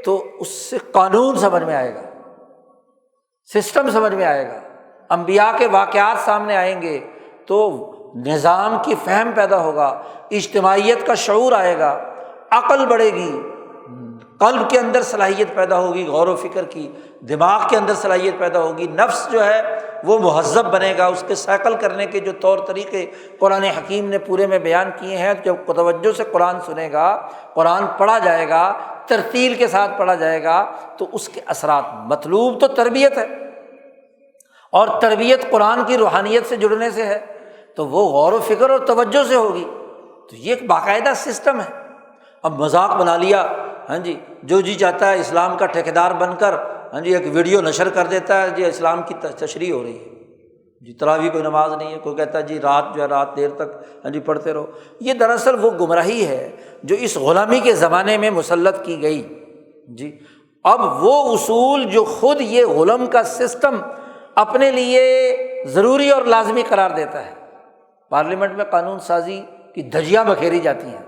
تو اس سے قانون سمجھ میں آئے گا، سسٹم سمجھ میں آئے گا، انبیاء کے واقعات سامنے آئیں گے، تو نظام کی فہم پیدا ہوگا، اجتماعیت کا شعور آئے گا، عقل بڑھے گی، قلب کے اندر صلاحیت پیدا ہوگی غور و فکر کی، دماغ کے اندر صلاحیت پیدا ہوگی، نفس جو ہے وہ مہذب بنے گا، اس کے سائیکل کرنے کے جو طور طریقے قرآن حکیم نے پورے میں بیان کیے ہیں، جب توجہ سے قرآن سنے گا، قرآن پڑھا جائے گا، ترتیل کے ساتھ پڑھا جائے گا، تو اس کے اثرات، مطلوب تو تربیت ہے، اور تربیت قرآن کی روحانیت سے جڑنے سے ہے، تو وہ غور و فکر اور توجہ سے ہوگی۔ تو یہ ایک باقاعدہ سسٹم ہے۔ اب مذاق بنا لیا، ہاں جی، جو جی چاہتا ہے اسلام کا ٹھیکیدار بن کر، ہاں جی، ایک ویڈیو نشر کر دیتا ہے، جی اسلام کی تشریح ہو رہی ہے، جی تراویح کوئی نماز نہیں ہے، کوئی کہتا ہے جی رات جو ہے رات دیر تک ہاں جی پڑھتے رہو۔ یہ دراصل وہ گمراہی ہے جو اس غلامی کے زمانے میں مسلط کی گئی۔ جی اب وہ اصول جو خود یہ غلام کا سسٹم اپنے لیے ضروری اور لازمی قرار دیتا ہے، پارلیمنٹ میں قانون سازی کی دھجیاں بکھیری جاتی ہیں،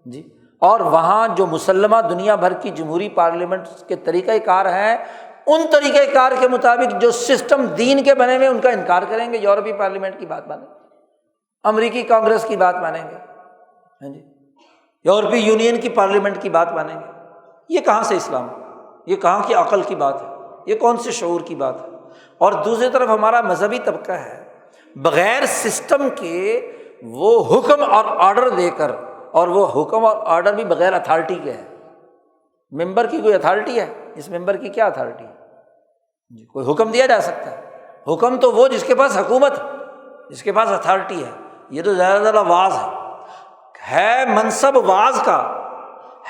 جی، اور وہاں جو مسلمہ دنیا بھر کی جمہوری پارلیمنٹ کے طریقہ کار ہیں، ان طریقہ کار کے مطابق جو سسٹم دین کے بنے ہوئے ان کا انکار کریں گے۔ یورپی پارلیمنٹ کی بات مانیں گے، امریکی کانگریس کی بات مانیں گے، ہاں جی، یورپی یونین کی پارلیمنٹ کی بات مانیں گے۔ یہ کہاں سے اسلام، یہ کہاں کی عقل کی بات ہے، یہ کون سے شعور کی بات ہے؟ اور دوسری طرف ہمارا مذہبی طبقہ ہے، بغیر سسٹم کے وہ حکم اور آرڈر دے کر، اور وہ حکم اور آرڈر بھی بغیر اتھارٹی کے ہے۔ ممبر کی کوئی اتھارٹی ہے؟ اس ممبر کی کیا اتھارٹی ہے؟ جی کوئی حکم دیا جا سکتا ہے؟ حکم تو وہ جس کے پاس حکومت، جس کے پاس اتھارٹی ہے۔ یہ تو زیادہ زیادہ واعظ ہے منصب واعظ کا،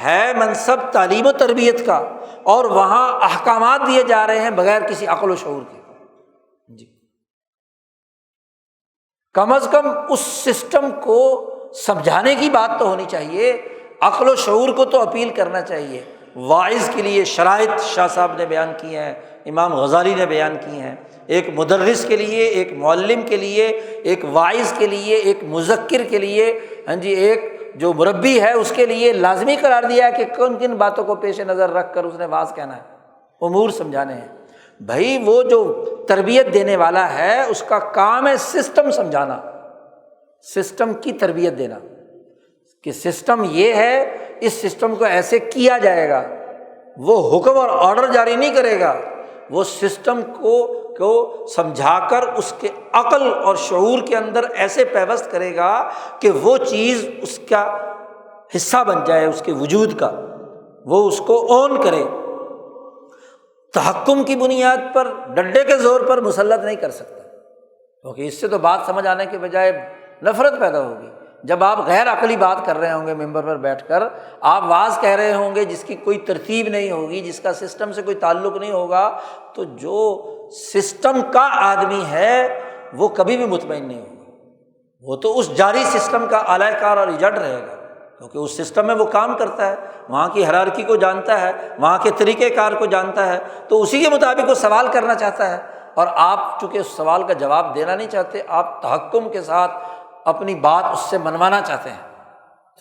ہے منصب تعلیم و تربیت کا، اور وہاں احکامات دیے جا رہے ہیں بغیر کسی عقل و شعور کے۔ جی کم از کم اس سسٹم کو سمجھانے کی بات تو ہونی چاہیے، عقل و شعور کو تو اپیل کرنا چاہیے۔ واعظ کے لیے شرائط شاہ صاحب نے بیان کی ہیں، امام غزالی نے بیان کی ہیں، ایک مدرس کے لیے، ایک معلم کے لیے، ایک واعظ کے لیے، ایک مذکر کے لیے، ہاں جی، ایک جو مربی ہے اس کے لیے لازمی قرار دیا ہے کہ کن کن باتوں کو پیش نظر رکھ کر اس نے واعظ کہنا ہے، امور سمجھانے ہیں۔ بھائی وہ جو تربیت دینے والا ہے اس کا کام ہے سسٹم سمجھانا، سسٹم کی تربیت دینا، کہ سسٹم یہ ہے، اس سسٹم کو ایسے کیا جائے گا۔ وہ حکم اور آرڈر جاری نہیں کرے گا، وہ سسٹم کو سمجھا کر اس کے عقل اور شعور کے اندر ایسے پیوست کرے گا کہ وہ چیز اس کا حصہ بن جائے، اس کے وجود کا، وہ اس کو اون کرے۔ تحکم کی بنیاد پر، ڈنڈے کے زور پر مسلط نہیں کر سکتا، کیونکہ اس سے تو بات سمجھ آنے کے بجائے نفرت پیدا ہوگی۔ جب آپ غیر عقلی بات کر رہے ہوں گے ممبر پر بیٹھ کر، آپ واعظ کہہ رہے ہوں گے جس کی کوئی ترتیب نہیں ہوگی، جس کا سسٹم سے کوئی تعلق نہیں ہوگا، تو جو سسٹم کا آدمی ہے وہ کبھی بھی مطمئن نہیں ہوگا، وہ تو اس جاری سسٹم کا اعلی کار اور ایجنٹ رہے گا، کیونکہ اس سسٹم میں وہ کام کرتا ہے، وہاں کی ہیرارکی کو جانتا ہے، وہاں کے طریقہ کار کو جانتا ہے، تو اسی کے مطابق وہ سوال کرنا چاہتا ہے۔ اور آپ چونکہ اس سوال کا جواب دینا نہیں چاہتے، آپ تحکم کے ساتھ اپنی بات اس سے منوانا چاہتے ہیں،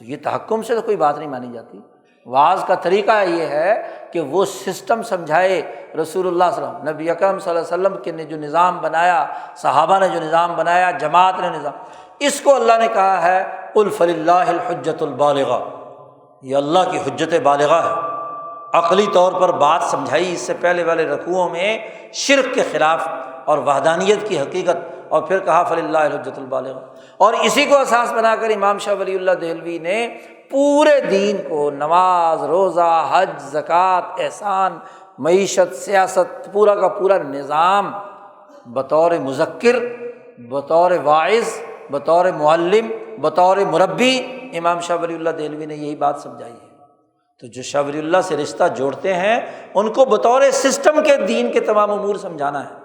تو یہ تحکم سے تو کوئی بات نہیں مانی جاتی۔ واعظ کا طریقہ یہ ہے کہ وہ سسٹم سمجھائے۔ رسول اللہ صلی اللہ علیہ وسلم، نبی اکرم صلی اللہ علیہ وسلم کے نے جو نظام بنایا، صحابہ نے جو نظام بنایا، جماعت نے نظام، اس کو اللہ نے کہا ہے قل فللہ الحجۃ البالغہ، یہ اللہ کی حجت بالغہ ہے۔ عقلی طور پر بات سمجھائی اس سے پہلے والے رکوعوں میں شرک کے خلاف اور وحدانیت کی حقیقت، اور پھر کہا فللہ الحجۃ البالغہ، اور اسی کو اساس بنا کر امام شاہ ولی اللہ دہلوی نے پورے دین کو، نماز، روزہ، حج، زکوٰۃ، احسان، معیشت، سیاست، پورا کا پورا نظام بطور مذکر، بطور واعظ، بطور معلم، بطور مربی، امام شاہ ولی اللہ دہلوی نے یہی بات سمجھائی ہے۔ تو جو شاہ ولی اللہ سے رشتہ جوڑتے ہیں ان کو بطور سسٹم کے دین کے تمام امور سمجھانا ہے۔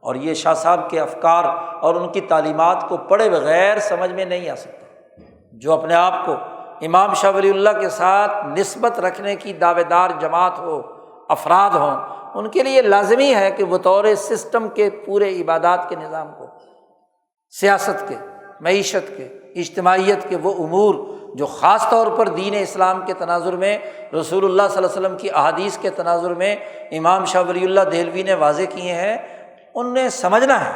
اور یہ شاہ صاحب کے افکار اور ان کی تعلیمات کو پڑھے بغیر سمجھ میں نہیں آ سکتا۔ جو اپنے آپ کو امام شاہ ولی اللہ کے ساتھ نسبت رکھنے کی دعوے دار جماعت ہو، افراد ہوں، ان کے لیے لازمی ہے کہ بطور سسٹم کے پورے عبادات کے نظام کو، سیاست کے، معیشت کے، اجتماعیت کے وہ امور جو خاص طور پر دین اسلام کے تناظر میں، رسول اللہ صلی اللہ علیہ وسلم کی احادیث کے تناظر میں امام شاہ ولی اللہ دہلوی نے واضح کیے ہیں، انہیں سمجھنا ہے،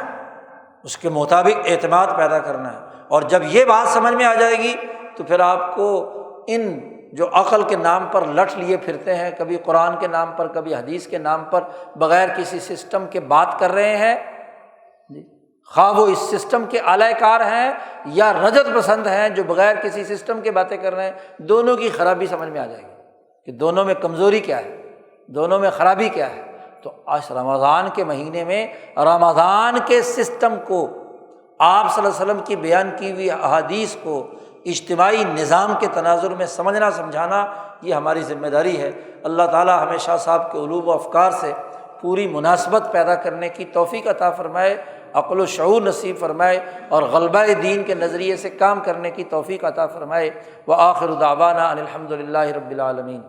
اس کے مطابق اعتماد پیدا کرنا ہے۔ اور جب یہ بات سمجھ میں آ جائے گی تو پھر آپ کو ان جو عقل کے نام پر لٹ لیے پھرتے ہیں، کبھی قرآن کے نام پر، کبھی حدیث کے نام پر، بغیر کسی سسٹم کے بات کر رہے ہیں، خواہ وہ اس سسٹم کے اعلی کار ہیں یا رجت پسند ہیں جو بغیر کسی سسٹم کے باتیں کر رہے ہیں، دونوں کی خرابی سمجھ میں آ جائے گی کہ دونوں میں کمزوری کیا ہے، دونوں میں خرابی کیا ہے۔ تو آج رمضان کے مہینے میں رمضان کے سسٹم کو، آپ صلی اللہ علیہ وسلم کی بیان کی ہوئی احادیث کو اجتماعی نظام کے تناظر میں سمجھنا سمجھانا، یہ ہماری ذمہ داری ہے۔ اللہ تعالیٰ ہمیں شاہ صاحب کے علوم و افکار سے پوری مناسبت پیدا کرنے کی توفیق عطا فرمائے، عقل و شعور نصیب فرمائے، اور غلبہ دین کے نظریے سے کام کرنے کی توفیق عطا فرمائے۔ وآخر دعوانا ان الحمد للہ رب العالمین۔